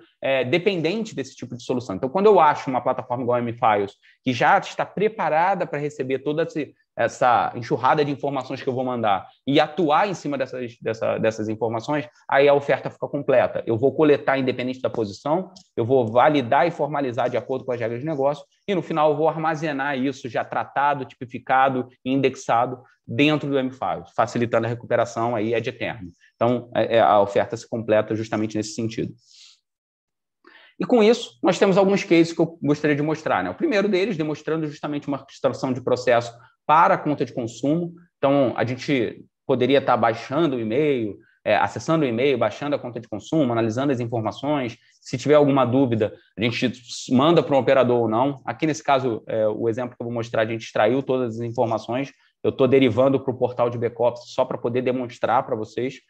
dependente desse tipo de solução. Então, quando eu acho uma plataforma igual a M-Files, que já está preparada para receber toda essa enxurrada de informações que eu vou mandar e atuar em cima dessas informações, aí a oferta fica completa. Eu vou coletar independente da posição, eu vou validar e formalizar de acordo com as regras de negócio e, no final, eu vou armazenar isso já tratado, tipificado e indexado dentro do M-Files, facilitando a recuperação aí ad eternum. Então, a oferta se completa justamente nesse sentido. E, com isso, nós temos alguns cases que eu gostaria de mostrar. Né? O primeiro deles, demonstrando justamente uma orquestração de processo para a conta de consumo. Então, a gente poderia estar baixando o e-mail, acessando o e-mail, baixando a conta de consumo, analisando as informações. Se tiver alguma dúvida, a gente manda para um operador ou não. Aqui, nesse caso, o exemplo que eu vou mostrar, a gente extraiu todas as informações. Eu estou derivando para o portal de back-office só para poder demonstrar para vocês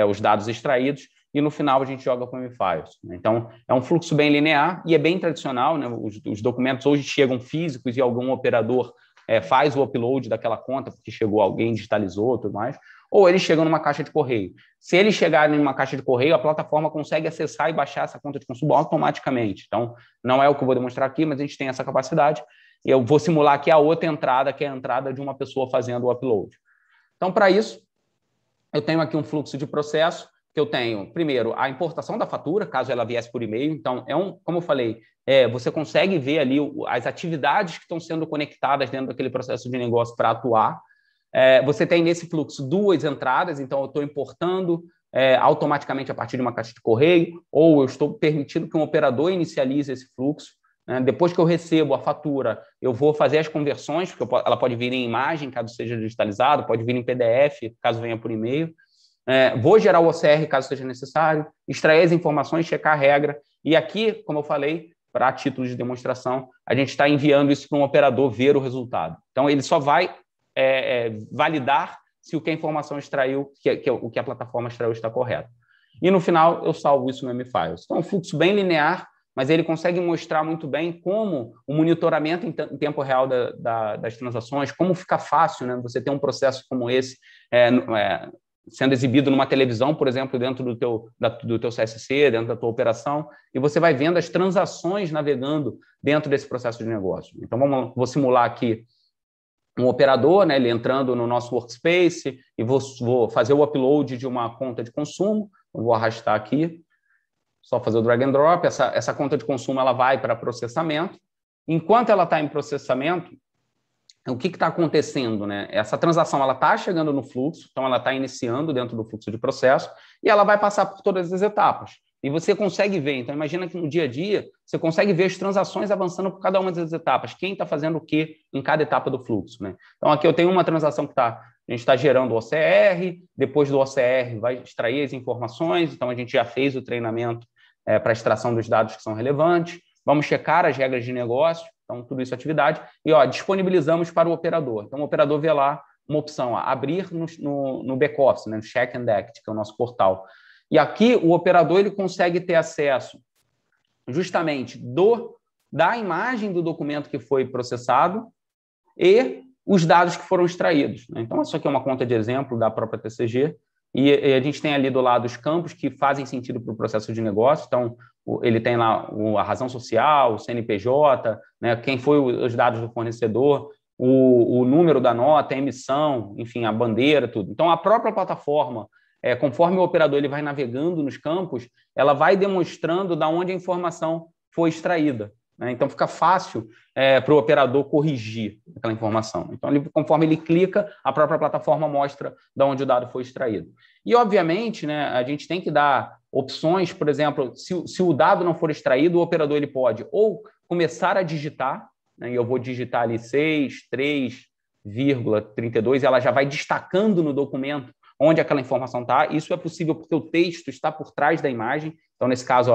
os dados extraídos. E, no final, a gente joga com o M-Files. Então, é um fluxo bem linear e é bem tradicional. Né? Os documentos hoje chegam físicos e algum operador faz o upload daquela conta porque chegou alguém, digitalizou, tudo mais, ou eles chegam numa caixa de correio. Se eles chegarem numa caixa de correio, a plataforma consegue acessar e baixar essa conta de consumo automaticamente. Então, não é o que eu vou demonstrar aqui, mas a gente tem essa capacidade. E eu vou simular aqui a outra entrada, que é a entrada de uma pessoa fazendo o upload. Então, para isso, eu tenho aqui um fluxo de processo, que eu tenho, primeiro, a importação da fatura, caso ela viesse por e-mail. Então, como eu falei, você consegue ver ali as atividades que estão sendo conectadas dentro daquele processo de negócio para atuar. Você tem nesse fluxo duas entradas, então eu estou importando automaticamente a partir de uma caixa de correio, ou eu estou permitindo que um operador inicialize esse fluxo. Né? Depois que eu recebo a fatura, eu vou fazer as conversões, porque ela pode vir em imagem, caso seja digitalizado, pode vir em PDF, caso venha por e-mail. Vou gerar o OCR, caso seja necessário, extrair as informações, checar a regra. E aqui, como eu falei, para título de demonstração, a gente está enviando isso para um operador ver o resultado. Então, ele só vai validar se o que a informação extraiu, o que a plataforma extraiu está correto. E, no final, eu salvo isso no M-Files. Então, é um fluxo bem linear, mas ele consegue mostrar muito bem como o monitoramento em tempo real das transações, como fica fácil, né, você ter um processo como esse sendo exibido numa televisão, por exemplo, dentro do teu CSC, dentro da tua operação, e você vai vendo as transações navegando dentro desse processo de negócio. Então, vou simular aqui um operador, né, ele entrando no nosso workspace, e vou fazer o upload de uma conta de consumo. Eu vou arrastar aqui, só fazer o drag and drop. Essa conta de consumo ela vai para processamento. Enquanto ela está em processamento, o que está acontecendo, né? Essa transação ela está chegando no fluxo, então ela está iniciando dentro do fluxo de processo e ela vai passar por todas as etapas. E você consegue ver, então imagina que no dia a dia você consegue ver as transações avançando por cada uma das etapas, quem está fazendo o que em cada etapa do fluxo, né? Então aqui eu tenho uma transação que a gente está gerando o OCR, depois do OCR vai extrair as informações, então a gente já fez o treinamento para extração dos dados que são relevantes, vamos checar as regras de negócio, então tudo isso é atividade, e disponibilizamos para o operador. Então o operador vê lá uma opção, abrir no back-office, né, no Check and Act, que é o nosso portal. E aqui o operador ele consegue ter acesso justamente da imagem do documento que foi processado e os dados que foram extraídos, né? Então, isso aqui é uma conta de exemplo da própria TCG, e a gente tem ali do lado os campos que fazem sentido para o processo de negócio. Então, ele tem lá a razão social, o CNPJ, né, quem foi os dados do fornecedor, o número da nota, a emissão, enfim, a bandeira, tudo. Então, a própria plataforma, conforme o operador ele vai navegando nos campos, ela vai demonstrando de onde a informação foi extraída, né? Então, fica fácil para o operador corrigir aquela informação. Então, conforme ele clica, a própria plataforma mostra de onde o dado foi extraído. E, obviamente, né, a gente tem que dar opções, por exemplo, se o dado não for extraído, o operador ele pode ou começar a digitar, né, e eu vou digitar ali 6, 3,32, e ela já vai destacando no documento onde aquela informação está. Isso é possível porque o texto está por trás da imagem. Então, nesse caso,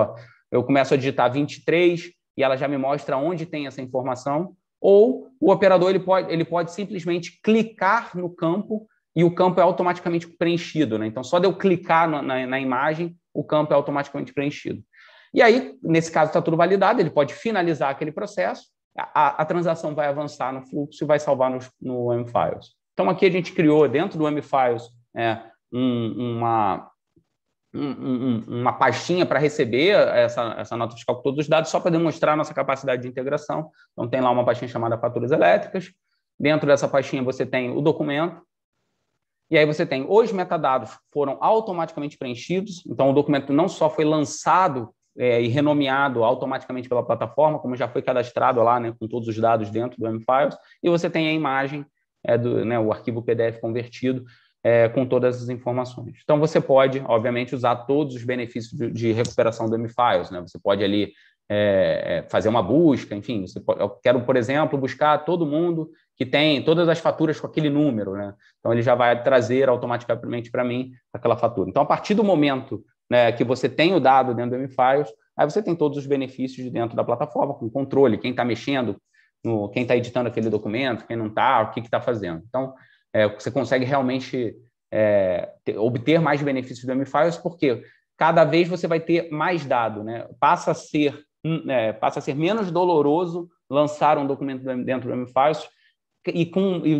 eu começo a digitar 23 e ela já me mostra onde tem essa informação. Ou o operador ele pode simplesmente clicar no campo e o campo é automaticamente preenchido, né? Então, só de eu clicar na imagem, o campo é automaticamente preenchido. E aí, nesse caso, está tudo validado, ele pode finalizar aquele processo, a transação vai avançar no fluxo e vai salvar no M-Files. Então, aqui a gente criou, dentro do M-Files, uma pastinha para receber essa nota fiscal com todos os dados, só para demonstrar a nossa capacidade de integração. Então, tem lá uma pastinha chamada faturas elétricas. Dentro dessa pastinha, você tem o documento. E aí você tem os metadados foram automaticamente preenchidos. Então, o documento não só foi lançado e renomeado automaticamente pela plataforma, como já foi cadastrado lá, né, com todos os dados dentro do M-Files. E você tem a imagem, o arquivo PDF convertido, com todas as informações. Então, você pode, obviamente, usar todos os benefícios de recuperação do M-Files, né? Você pode ali fazer uma busca, enfim, eu quero, por exemplo, buscar todo mundo que tem todas as faturas com aquele número, né? Então, ele já vai trazer automaticamente para mim aquela fatura. Então, a partir do momento, né, que você tem o dado dentro do M-Files, aí você tem todos os benefícios de dentro da plataforma, com controle, quem está mexendo, quem está editando aquele documento, quem não está, o que está fazendo. Então, você consegue realmente obter mais benefícios do M-Files, porque cada vez você vai ter mais dado, né? Passa a ser menos doloroso lançar um documento dentro do M-Files e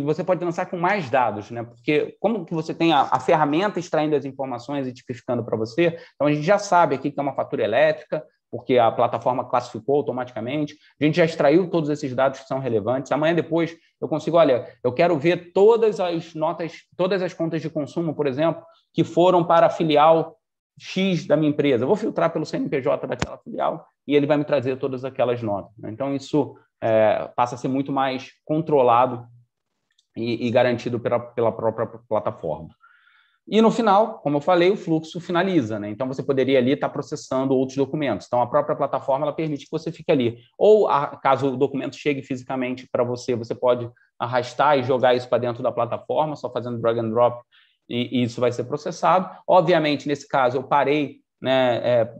você pode lançar com mais dados, né? Porque como que você tem a ferramenta extraindo as informações e tipificando para você, então a gente já sabe aqui que é uma fatura elétrica, porque a plataforma classificou automaticamente, a gente já extraiu todos esses dados que são relevantes. Amanhã depois eu consigo, olha, eu quero ver todas as notas, todas as contas de consumo, por exemplo, que foram para a filial X da minha empresa. Eu vou filtrar pelo CNPJ daquela filial e ele vai me trazer todas aquelas notas, né? Então, isso passa a ser muito mais controlado e garantido pela própria plataforma. E no final, como eu falei, o fluxo finaliza, né? Então, você poderia ali estar processando outros documentos. Então, a própria plataforma ela permite que você fique ali. Ou, caso o documento chegue fisicamente para você, você pode arrastar e jogar isso para dentro da plataforma, só fazendo drag and drop, e isso vai ser processado. Obviamente, nesse caso, eu parei, né,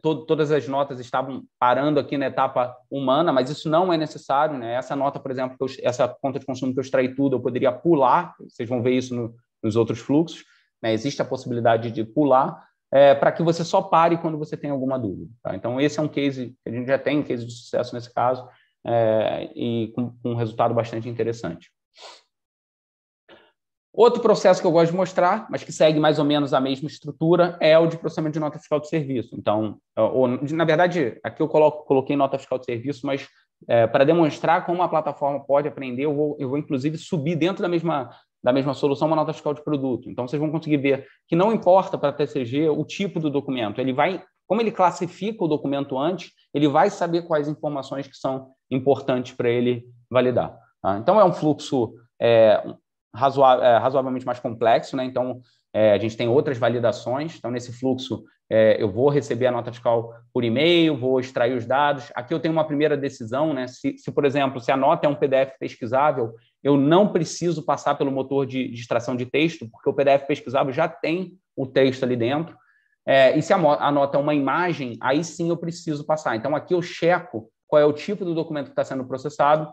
todas as notas estavam parando aqui na etapa humana, mas isso não é necessário, né? Essa nota, por exemplo, essa conta de consumo que eu extraí tudo, eu poderia pular, vocês vão ver isso nos outros fluxos, né? Existe a possibilidade de pular para que você só pare quando você tem alguma dúvida, tá? Então, esse é um case, a gente já tem um case de sucesso nesse caso, e com um resultado bastante interessante. Outro processo que eu gosto de mostrar, mas que segue mais ou menos a mesma estrutura, é o de processamento de nota fiscal de serviço. Então, na verdade, aqui eu coloquei nota fiscal de serviço, mas para demonstrar como a plataforma pode aprender, eu vou inclusive subir dentro da mesma solução uma nota fiscal de produto. Então, vocês vão conseguir ver que não importa para a TCG o tipo do documento. Como ele classifica o documento antes, ele vai saber quais informações que são importantes para ele validar. Tá? Então, é um fluxo razoavelmente mais complexo, né? Então, a gente tem outras validações. Então, nesse fluxo, eu vou receber a nota fiscal por e-mail, vou extrair os dados. Aqui eu tenho uma primeira decisão, né? Se, por exemplo, se a nota é um PDF pesquisável, eu não preciso passar pelo motor de extração de texto, porque o PDF pesquisável já tem o texto ali dentro. E se a nota é uma imagem, aí sim eu preciso passar. Então, aqui eu checo qual é o tipo do documento que está sendo processado.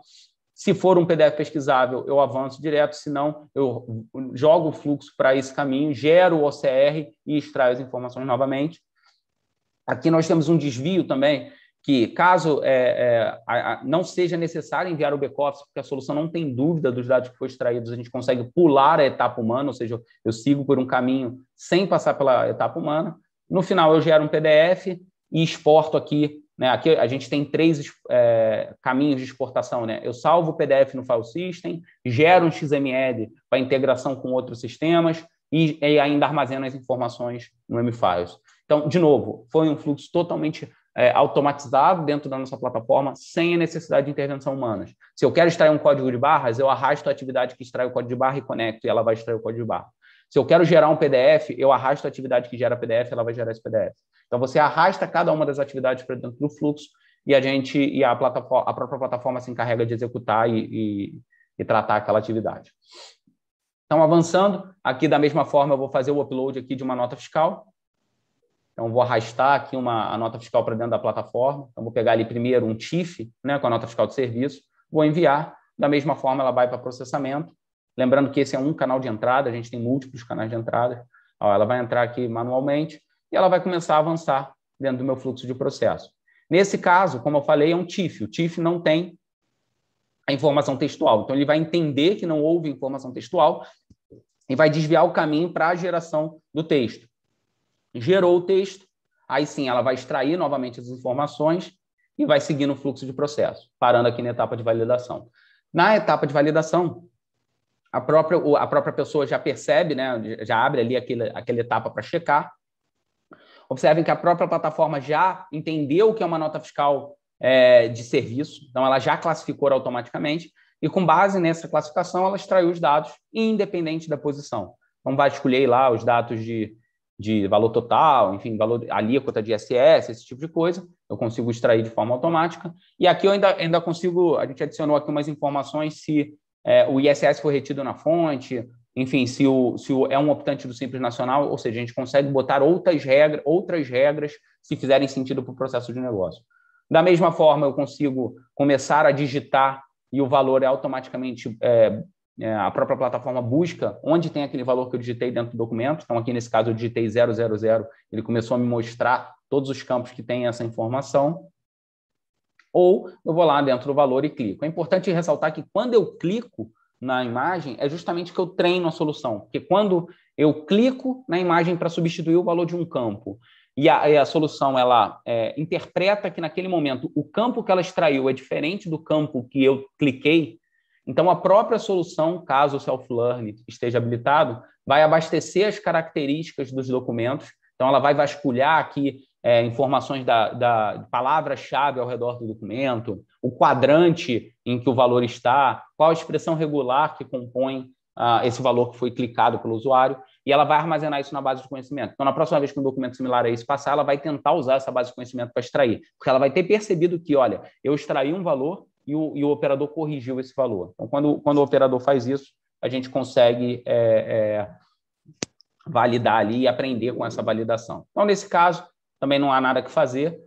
Se for um PDF pesquisável, eu avanço direto, se não, eu jogo o fluxo para esse caminho, gero o OCR e extraio as informações novamente. Aqui nós temos um desvio também, que caso não seja necessário enviar o back-office, porque a solução não tem dúvida dos dados que foram extraídos, a gente consegue pular a etapa humana, ou seja, eu sigo por um caminho sem passar pela etapa humana. No final, eu gero um PDF e exporto aqui. Né? Aqui a gente tem 3 caminhos de exportação. Né? Eu salvo o PDF no file system, gero um XML para integração com outros sistemas e ainda armazeno as informações no M-Files. Então, de novo, foi um fluxo totalmente automatizado dentro da nossa plataforma, sem a necessidade de intervenção humana. Se eu quero extrair um código de barras, eu arrasto a atividade que extrai o código de barra e conecto, e ela vai extrair o código de barra. Se eu quero gerar um PDF, eu arrasto a atividade que gera PDF, ela vai gerar esse PDF. Então, você arrasta cada uma das atividades para dentro do fluxo e a própria plataforma se encarrega de executar e tratar aquela atividade. Então, avançando, aqui da mesma forma, eu vou fazer o upload aqui de uma nota fiscal. Então, vou arrastar aqui a nota fiscal para dentro da plataforma. Então, vou pegar ali primeiro um TIFF, né, com a nota fiscal de serviço, vou enviar. Da mesma forma, ela vai para processamento. Lembrando que esse é um canal de entrada, a gente tem múltiplos canais de entrada. Ela vai entrar aqui manualmente e ela vai começar a avançar dentro do meu fluxo de processo. Nesse caso, como eu falei, é um TIFF. O TIFF não tem a informação textual. Então, ele vai entender que não houve informação textual e vai desviar o caminho para a geração do texto. Gerou o texto, aí sim ela vai extrair novamente as informações e vai seguir no fluxo de processo, parando aqui na etapa de validação. Na etapa de validação, a própria pessoa já percebe, né, já abre ali aquela etapa para checar. Observem que a própria plataforma já entendeu o que é uma nota fiscal de serviço, então ela já classificou automaticamente, e com base nessa classificação, ela extraiu os dados, independente da posição. Então, vai escolher lá os dados de valor total, enfim, alíquota de ISS, esse tipo de coisa, eu consigo extrair de forma automática. E aqui eu ainda consigo, a gente adicionou aqui umas informações se o ISS foi retido na fonte, enfim, se é um optante do Simples Nacional, ou seja, a gente consegue botar outras regras se fizerem sentido para o processo de negócio. Da mesma forma, eu consigo começar a digitar e o valor é automaticamente... a própria plataforma busca onde tem aquele valor que eu digitei dentro do documento. Então, aqui nesse caso, eu digitei 000, ele começou a me mostrar todos os campos que têm essa informação. Ou eu vou lá dentro do valor e clico. É importante ressaltar que quando eu clico na imagem, é justamente que eu treino a solução. Porque quando eu clico na imagem para substituir o valor de um campo e a solução ela interpreta que naquele momento o campo que ela extraiu é diferente do campo que eu cliquei, então, a própria solução, caso o self-learn esteja habilitado, vai abastecer as características dos documentos. Então, ela vai vasculhar aqui informações da palavra-chave ao redor do documento, o quadrante em que o valor está, qual a expressão regular que compõe esse valor que foi clicado pelo usuário, e ela vai armazenar isso na base de conhecimento. Então, na próxima vez que um documento similar a esse passar, ela vai tentar usar essa base de conhecimento para extrair, porque ela vai ter percebido que, olha, eu extraí um valor e o operador corrigiu esse valor. Então, quando o operador faz isso, a gente consegue validar ali e aprender com essa validação. Então, nesse caso, também não há nada que fazer,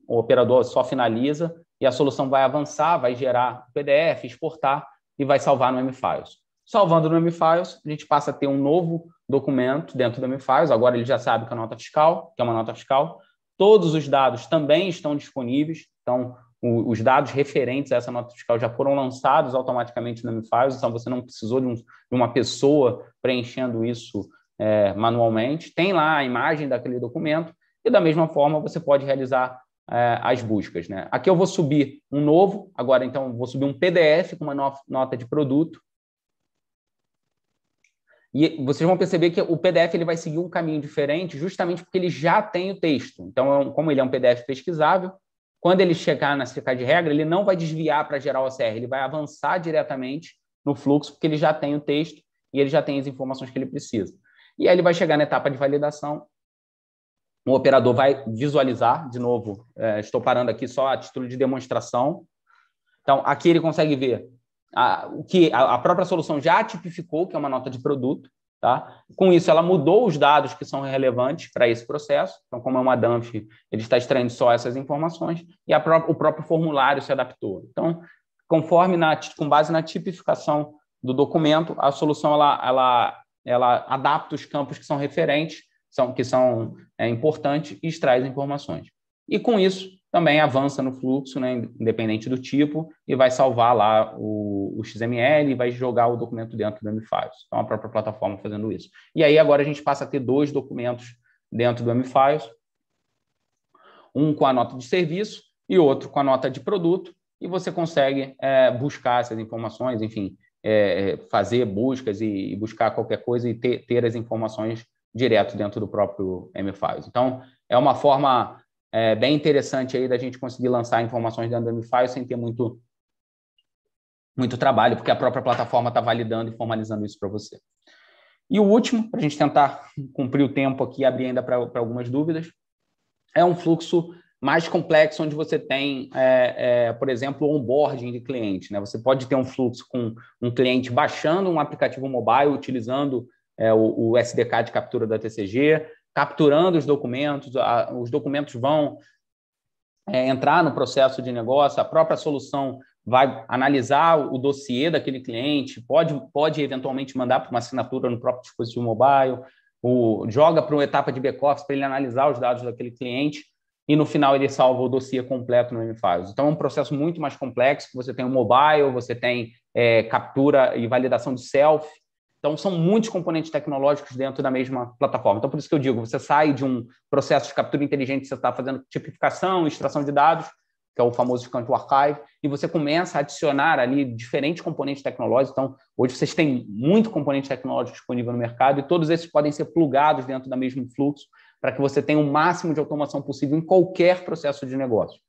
o operador só finaliza e a solução vai avançar, vai gerar o PDF, exportar e vai salvar no M-Files. Salvando no M-Files, a gente passa a ter um novo documento dentro do M-Files, agora ele já sabe que é uma nota fiscal, todos os dados também estão disponíveis, então os dados referentes a essa nota fiscal já foram lançados automaticamente no M-Files, então você não precisou de uma pessoa preenchendo isso manualmente. Tem lá a imagem daquele documento e, da mesma forma, você pode realizar as buscas. Né? Aqui eu vou subir um novo, agora, então, vou subir um PDF com uma nota de produto. E vocês vão perceber que o PDF ele vai seguir um caminho diferente justamente porque ele já tem o texto. Então, como ele é um PDF pesquisável, quando ele chegar na checagem de regra, ele não vai desviar para gerar o OCR, ele vai avançar diretamente no fluxo, porque ele já tem o texto e ele já tem as informações que ele precisa. E aí ele vai chegar na etapa de validação, o operador vai visualizar, de novo, estou parando aqui só a título de demonstração. Então, aqui ele consegue ver o que a própria solução já tipificou, que é uma nota de produto. Tá? Com isso, ela mudou os dados que são relevantes para esse processo. Então, como é uma dump, ele está extraindo só essas informações e o próprio formulário se adaptou. Então, com base na tipificação do documento, a solução ela adapta os campos que são referentes, que são importantes, e extrai as informações. E com isso, também avança no fluxo, né, independente do tipo, e vai salvar lá o XML e vai jogar o documento dentro do M-Files. Então, a própria plataforma fazendo isso. E aí, agora a gente passa a ter 2 documentos dentro do M-Files, um com a nota de serviço e outro com a nota de produto, e você consegue buscar essas informações, enfim, fazer buscas e buscar qualquer coisa e ter as informações direto dentro do próprio M-Files. Então, é uma forma bem interessante aí da gente conseguir lançar informações dentro do M-Files sem ter muito trabalho, porque a própria plataforma está validando e formalizando isso para você. E o último, para a gente tentar cumprir o tempo aqui e abrir ainda para algumas dúvidas, é um fluxo mais complexo, onde você tem, por exemplo, o onboarding de cliente, né? Você pode ter um fluxo com um cliente baixando um aplicativo mobile, utilizando o SDK de captura da TCG, capturando os documentos vão entrar no processo de negócio, a própria solução vai analisar o dossiê daquele cliente, pode eventualmente mandar para uma assinatura no próprio dispositivo mobile, joga para uma etapa de back-office para ele analisar os dados daquele cliente e, no final, ele salva o dossiê completo no M-Files. Então, é um processo muito mais complexo, que você tem o mobile, você tem captura e validação de self. Então, são muitos componentes tecnológicos dentro da mesma plataforma. Então, por isso que eu digo, você sai de um processo de captura inteligente, você está fazendo tipificação, extração de dados, que é o famoso Scan to Archive, e você começa a adicionar ali diferentes componentes tecnológicos. Então, hoje vocês têm muito componente tecnológico disponível no mercado e todos esses podem ser plugados dentro do mesmo fluxo para que você tenha o máximo de automação possível em qualquer processo de negócio.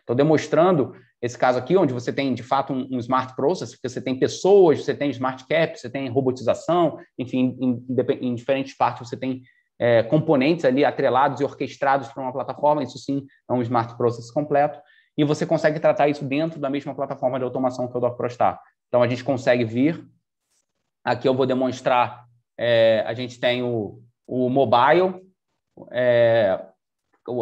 Então, demonstrando esse caso aqui, onde você tem, de fato, um smart process, porque você tem pessoas, você tem smart cap, você tem robotização, enfim, em diferentes partes você tem componentes ali atrelados e orquestrados para uma plataforma, isso sim é um smart process completo, e você consegue tratar isso dentro da mesma plataforma de automação que é o Doc ProStar. Então, a gente consegue vir, aqui eu vou demonstrar, a gente tem o mobile,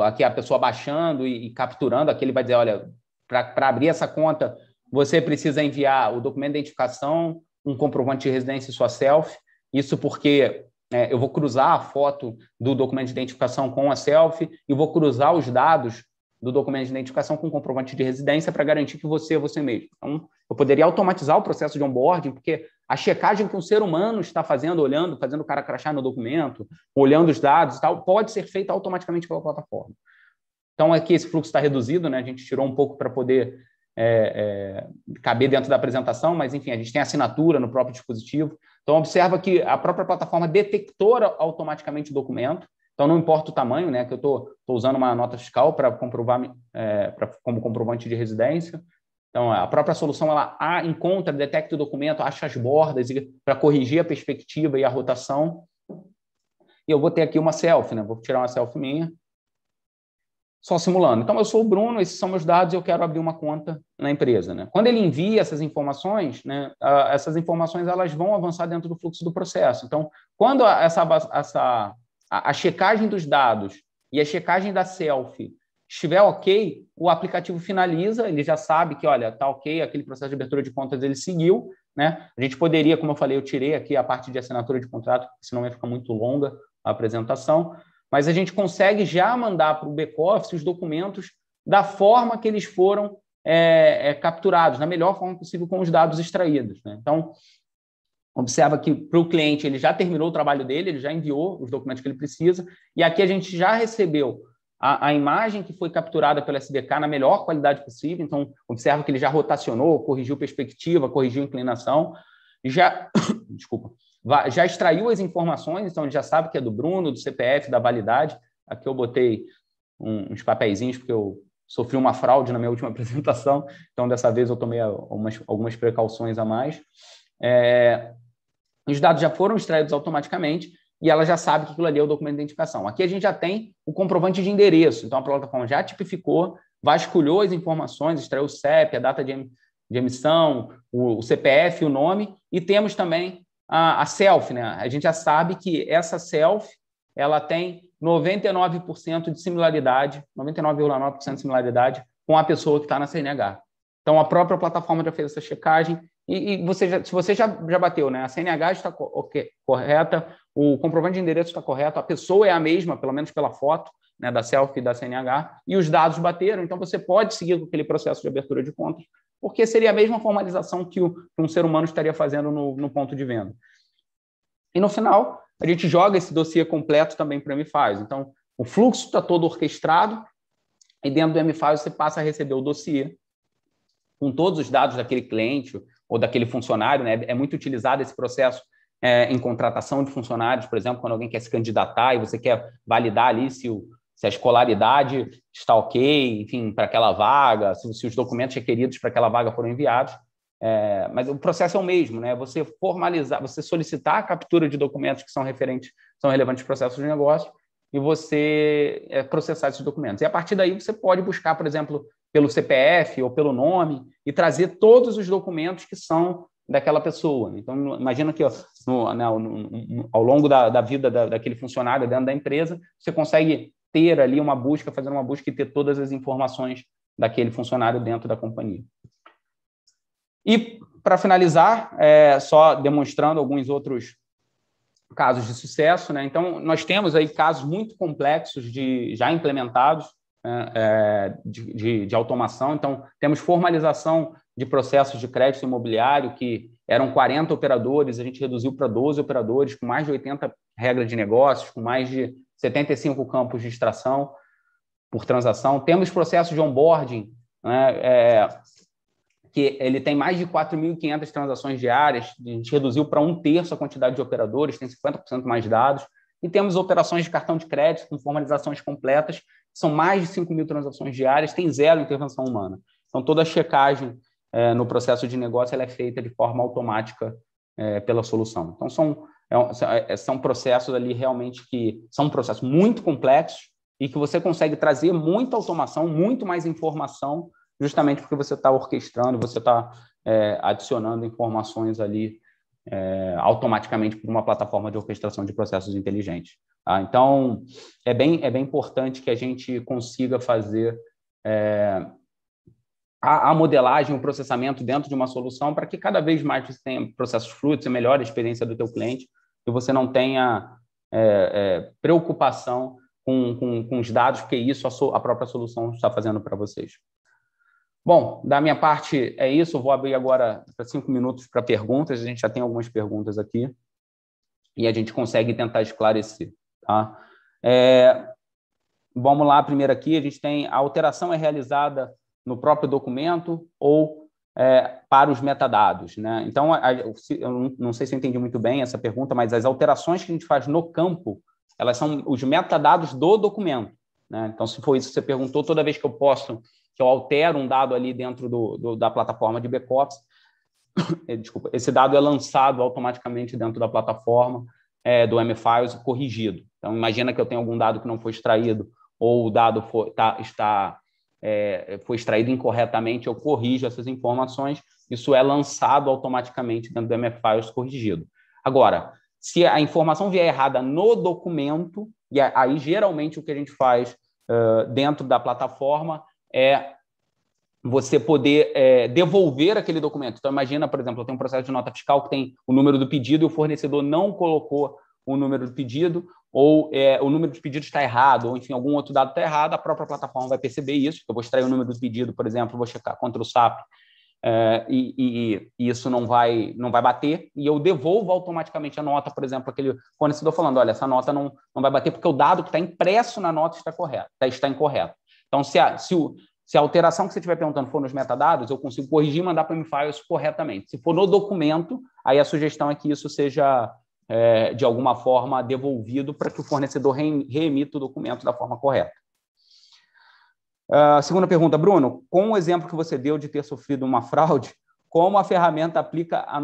aqui a pessoa baixando e capturando, aqui ele vai dizer, olha, para abrir essa conta, você precisa enviar o documento de identificação, um comprovante de residência e sua selfie, isso porque eu vou cruzar a foto do documento de identificação com a selfie e vou cruzar os dados do documento de identificação com o comprovante de residência para garantir que você é você mesmo. Então, eu poderia automatizar o processo de onboarding, porque a checagem que um ser humano está fazendo, fazendo o cara crachar no documento, olhando os dados e tal, pode ser feita automaticamente pela plataforma. Então, aqui esse fluxo está reduzido, né? A gente tirou um pouco para poder caber dentro da apresentação, mas, enfim, a gente tem assinatura no próprio dispositivo. Então, observa que a própria plataforma detectou automaticamente o documento. Então, não importa o tamanho, né? Que eu estou usando uma nota fiscal para comprovar como comprovante de residência. Então, a própria solução ela encontra, detecta o documento, acha as bordas para corrigir a perspectiva e a rotação. E eu vou ter aqui uma selfie, né? Vou tirar uma selfie minha, só simulando. Então, eu sou o Bruno, esses são meus dados e eu quero abrir uma conta na empresa, né? Quando ele envia essas informações, né, essas informações elas vão avançar dentro do fluxo do processo. Então, quando a checagem dos dados e a checagem da selfie estiver ok, o aplicativo finaliza, ele já sabe que, olha, está ok, aquele processo de abertura de contas ele seguiu, né? A gente poderia, como eu falei, eu tirei aqui a parte de assinatura de contrato, senão ia ficar muito longa a apresentação, mas a gente consegue já mandar para o back-office os documentos da forma que eles foram capturados, da melhor forma possível com os dados extraídos, né? Então, observa que para o cliente ele já terminou o trabalho dele, ele já enviou os documentos que ele precisa, e aqui a gente já recebeu a imagem que foi capturada pelo SDK na melhor qualidade possível. Então, observa que ele já rotacionou, corrigiu perspectiva, corrigiu inclinação, já extraiu as informações, então ele já sabe que é do Bruno, do CPF, da validade. Aqui eu botei uns papeizinhos, porque eu sofri uma fraude na minha última apresentação, então dessa vez eu tomei algumas precauções a mais. Os dados já foram extraídos automaticamente e ela já sabe que aquilo ali é o documento de identificação. Aqui a gente já tem o comprovante de endereço, então a plataforma já tipificou, vasculhou as informações, extraiu o CEP, a data de emissão, o CPF, o nome, e temos também a selfie, né? A gente já sabe que essa selfie ela tem 99% de similaridade, 99,9% de similaridade com a pessoa que está na CNH. Então, a própria plataforma já fez essa checagem e se você já bateu, né? A CNH está correta, o comprovante de endereço está correto, a pessoa é a mesma, pelo menos pela foto, né, da selfie da CNH, e os dados bateram, então você pode seguir com aquele processo de abertura de contas, porque seria a mesma formalização que um ser humano estaria fazendo no ponto de venda. E no final, a gente joga esse dossiê completo também para o MFiles. Então, o fluxo está todo orquestrado e dentro do MFiles você passa a receber o dossiê com todos os dados daquele cliente ou daquele funcionário, né? É muito utilizado esse processo em contratação de funcionários, por exemplo, quando alguém quer se candidatar e você quer validar ali se a escolaridade está ok, enfim, para aquela vaga, se os documentos requeridos para aquela vaga foram enviados. Mas o processo é o mesmo, né? Você formalizar, você solicitar a captura de documentos que são relevantes para processos de negócio e você processar esses documentos. E a partir daí você pode buscar, por exemplo, pelo CPF ou pelo nome e trazer todos os documentos que são daquela pessoa. Então, imagina que ao longo da vida daquele funcionário dentro da empresa, você consegue ter ali fazer uma busca e ter todas as informações daquele funcionário dentro da companhia. E, para finalizar, só demonstrando alguns outros casos de sucesso, né? Então, nós temos aí casos muito complexos já implementados de automação. Então, temos formalização de processos de crédito imobiliário que eram 40 operadores, a gente reduziu para 12 operadores, com mais de 80 regras de negócios, com mais de 75 campos de extração por transação. Temos processos de onboarding, né, que ele tem mais de 4.500 transações diárias, a gente reduziu para 1/3 a quantidade de operadores, tem 50% mais dados, e temos operações de cartão de crédito com formalizações completas, são mais de 5.000 transações diárias, tem 0 intervenção humana. Então, toda a checagem no processo de negócio ela é feita de forma automática pela solução. Então, são processos ali realmente que são processos muito complexos e que você consegue trazer muita automação, muito mais informação, justamente porque você está orquestrando, você está adicionando informações ali automaticamente por uma plataforma de orquestração de processos inteligentes. Tá? Então, é bem importante que a gente consiga fazer a modelagem, o processamento dentro de uma solução para que cada vez mais você tenha processos fluidos, melhore a experiência do teu cliente e você não tenha preocupação com os dados, porque isso a própria solução está fazendo para vocês. Bom, da minha parte é isso. Eu vou abrir agora para 5 minutos para perguntas. A gente já tem algumas perguntas aqui e a gente consegue tentar esclarecer. Tá? Vamos lá, primeiro aqui, a gente tem a alteração é realizada no próprio documento ou para os metadados, né? Então, eu não sei se eu entendi muito bem essa pergunta, mas as alterações que a gente faz no campo, elas são os metadados do documento, né? Então, se for isso que você perguntou, toda vez que eu altero um dado ali dentro da plataforma de back-office, desculpa, esse dado é lançado automaticamente dentro da plataforma do MFiles corrigido. Então, imagina que eu tenho algum dado que não foi extraído ou o dado foi extraído incorretamente, eu corrijo essas informações, isso é lançado automaticamente dentro do MFiles corrigido. Agora, se a informação vier errada no documento, e aí geralmente o que a gente faz dentro da plataforma é você poder devolver aquele documento. Então, imagina, por exemplo, eu tenho um processo de nota fiscal que tem o número do pedido e o fornecedor não colocou o número do pedido, ou o número de pedido está errado, ou, enfim, algum outro dado está errado, a própria plataforma vai perceber isso. Eu vou extrair o número do pedido, por exemplo, vou checar contra o SAP, e isso não vai bater, e eu devolvo automaticamente a nota, por exemplo, aquele fornecedor falando, olha, essa nota não vai bater porque o dado que está impresso na nota está incorreto. Então, se a alteração que você estiver perguntando for nos metadados, eu consigo corrigir e mandar para o MFiles corretamente. Se for no documento, aí a sugestão é que isso seja, de alguma forma, devolvido para que o fornecedor reemita o documento da forma correta. Segunda pergunta, Bruno, com o exemplo que você deu de ter sofrido uma fraude, como a ferramenta aplica a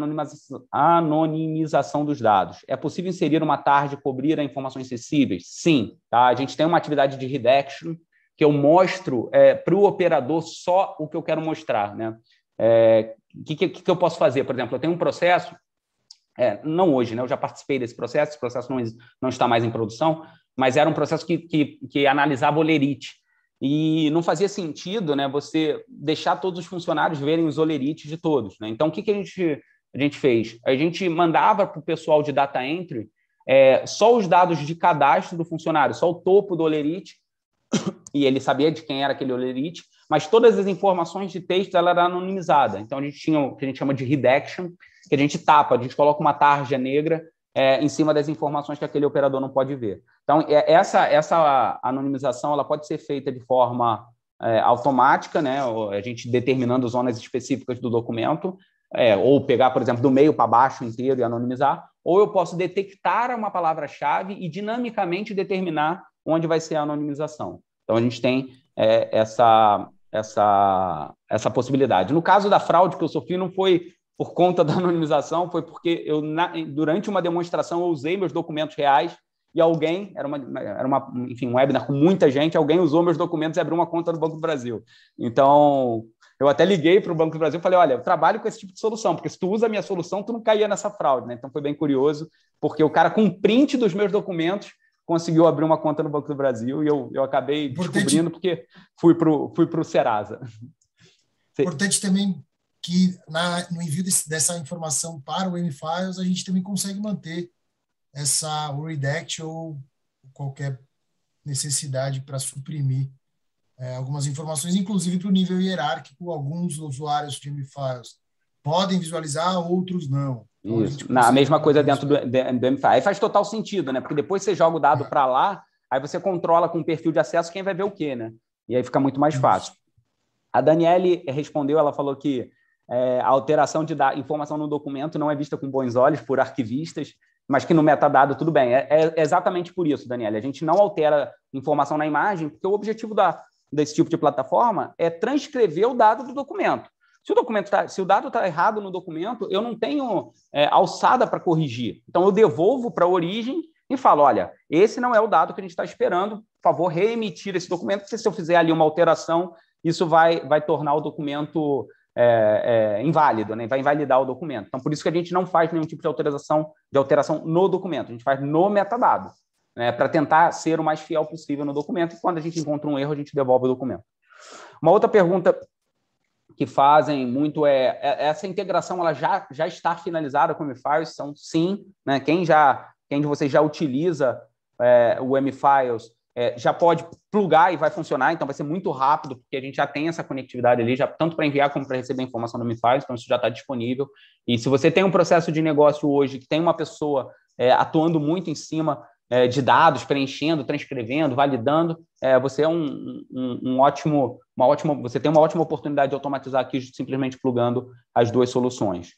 anonimização dos dados? É possível inserir uma tarde e cobrir informações sensíveis? Sim. Tá? A gente tem uma atividade de redaction que eu mostro para o operador só o que eu quero mostrar. Né? Que eu posso fazer? Por exemplo, eu tenho um processo, não hoje, né? Eu já participei desse processo, esse processo não está mais em produção, mas era um processo que analisava olerite. E não fazia sentido, né, você deixar todos os funcionários verem os olerites de todos. Né? Então, o que a gente fez? A gente mandava para o pessoal de data entry só os dados de cadastro do funcionário, só o topo do olerite, e ele sabia de quem era aquele olerite, mas todas as informações de texto ela era anonimizada. Então, a gente tinha o que a gente chama de redaction, que a gente tapa, a gente coloca uma tarja negra em cima das informações que aquele operador não pode ver. Então, essa anonimização ela pode ser feita de forma automática, né? A gente determinando zonas específicas do documento, ou pegar, por exemplo, do meio para baixo inteiro e anonimizar, ou eu posso detectar uma palavra-chave e dinamicamente determinar onde vai ser a anonimização. Então, a gente tem essa possibilidade. No caso da fraude que eu sofri, não foi por conta da anonimização, foi porque durante uma demonstração eu usei meus documentos reais e alguém, enfim, um webinar com muita gente, alguém usou meus documentos e abriu uma conta no Banco do Brasil. Então, eu até liguei para o Banco do Brasil e falei, olha, eu trabalho com esse tipo de solução, porque se tu usa a minha solução, tu não caía nessa fraude. Né? Então, foi bem curioso, porque o cara, com um print dos meus documentos, conseguiu abrir uma conta no Banco do Brasil e eu acabei descobrindo porque fui para o Serasa. Importante também que no envio dessa informação para o M-Files, a gente também consegue manter o redact ou qualquer necessidade para suprimir algumas informações, inclusive para o nível hierárquico. Alguns usuários de M-Files podem visualizar, outros não. Então, isso. A mesma coisa dentro do M-Files. Aí faz total sentido, né? Porque depois você joga o dado para lá, aí você controla com o perfil de acesso quem vai ver o quê, né? E aí fica muito mais fácil. A Daniele respondeu, ela falou que a alteração de informação no documento não é vista com bons olhos por arquivistas, mas que no metadado tudo bem. É exatamente por isso, Daniele. A gente não altera informação na imagem, porque o objetivo desse tipo de plataforma é transcrever o dado do documento. Se o dado está errado no documento, eu não tenho alçada para corrigir. Então, eu devolvo para a origem e falo, olha, esse não é o dado que a gente está esperando, por favor, reemitir esse documento, porque se eu fizer ali uma alteração, isso vai tornar o documento inválido, né? Vai invalidar o documento. Então, por isso que a gente não faz nenhum tipo de alteração no documento, a gente faz no metadado, né? Para tentar ser o mais fiel possível no documento, e quando a gente encontra um erro, a gente devolve o documento. Uma outra pergunta que fazem muito essa integração ela já está finalizada com o M-Files? Então, sim, né? Quem de vocês já utiliza o M-Files já pode plugar e vai funcionar, então vai ser muito rápido, porque a gente já tem essa conectividade ali, já, tanto para enviar como para receber informação do M-Files, então isso já está disponível. E se você tem um processo de negócio hoje que tem uma pessoa atuando muito em cima de dados, preenchendo, transcrevendo, validando, você você tem uma ótima oportunidade de automatizar aqui simplesmente plugando as duas soluções.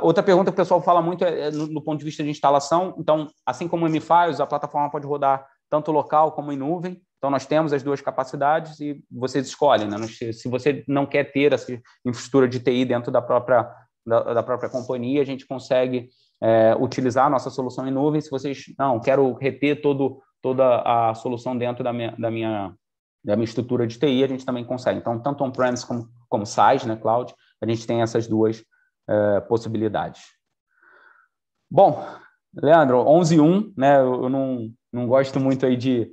Outra pergunta que o pessoal fala muito no ponto de vista de instalação. Então, assim como o M-Files, a plataforma pode rodar tanto local como em nuvem. Então, nós temos as duas capacidades e vocês escolhem. Né? Se você não quer ter essa infraestrutura de TI dentro da própria companhia, a gente consegue utilizar a nossa solução em nuvem. Se vocês não quero reter toda a solução dentro da minha estrutura de TI, a gente também consegue. Então, tanto on-premise como SaaS, né, cloud, a gente tem essas duas possibilidades. Bom, Leandro, 11h01, né? Eu não gosto muito aí de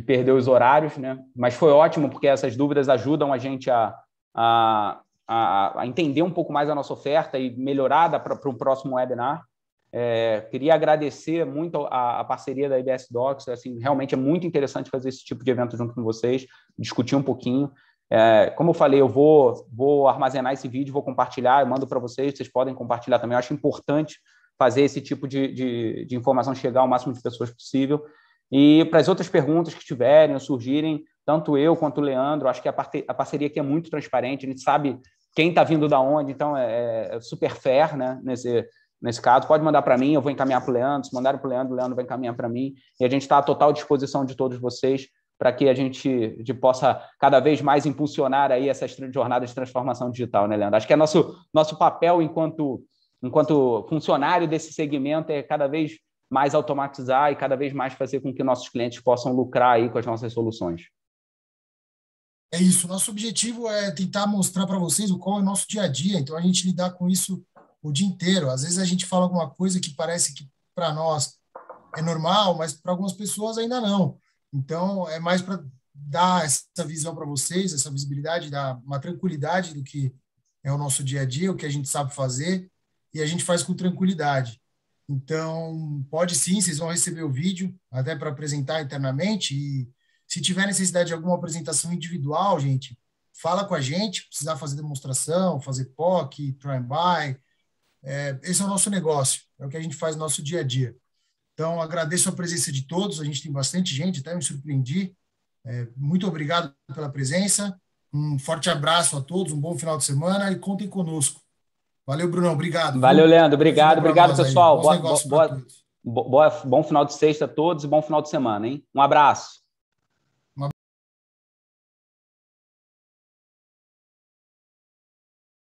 perder os horários, né? Mas foi ótimo, porque essas dúvidas ajudam a gente a entender um pouco mais a nossa oferta e melhorar para um próximo webinar. Queria agradecer muito a parceria da IBS Docs. Assim, realmente é muito interessante fazer esse tipo de evento junto com vocês, discutir um pouquinho. Como eu falei, eu vou armazenar esse vídeo, vou compartilhar, eu mando para vocês podem compartilhar também. Eu acho importante fazer esse tipo de informação chegar ao máximo de pessoas possível. E para as outras perguntas que tiverem ou surgirem, tanto eu quanto o Leandro, acho que a parceria aqui é muito transparente, a gente sabe quem está vindo da onde, então é super fair, né, nesse caso. Pode mandar para mim, eu vou encaminhar para o Leandro, se mandarem para o Leandro vai encaminhar para mim, e a gente está à total disposição de todos vocês para que a gente possa cada vez mais impulsionar aí essas jornadas de transformação digital, né, Leandro? Acho que é nosso papel enquanto funcionário desse segmento é cada vez mais automatizar e cada vez mais fazer com que nossos clientes possam lucrar aí com as nossas soluções. É isso. Nosso objetivo é tentar mostrar para vocês qual é o nosso dia a dia. Então, a gente lidar com isso o dia inteiro. Às vezes a gente fala alguma coisa que parece que para nós é normal, mas para algumas pessoas ainda não. Então, é mais para dar essa visão para vocês, essa visibilidade, dar uma tranquilidade do que é o nosso dia a dia, o que a gente sabe fazer, e a gente faz com tranquilidade. Então, pode sim, vocês vão receber o vídeo, até para apresentar internamente, e se tiver necessidade de alguma apresentação individual, gente, fala com a gente, precisar fazer demonstração, fazer POC, try and buy, esse é o nosso negócio, é o que a gente faz no nosso dia a dia. Então, agradeço a presença de todos, a gente tem bastante gente, até me surpreendi. Muito obrigado pela presença, um forte abraço a todos, um bom final de semana e contem conosco. Valeu, Brunão, obrigado. Valeu, Leandro, obrigado, pessoal. Bom final de sexta a todos. Bom final de sexta a todos e bom final de semana, hein? Um abraço.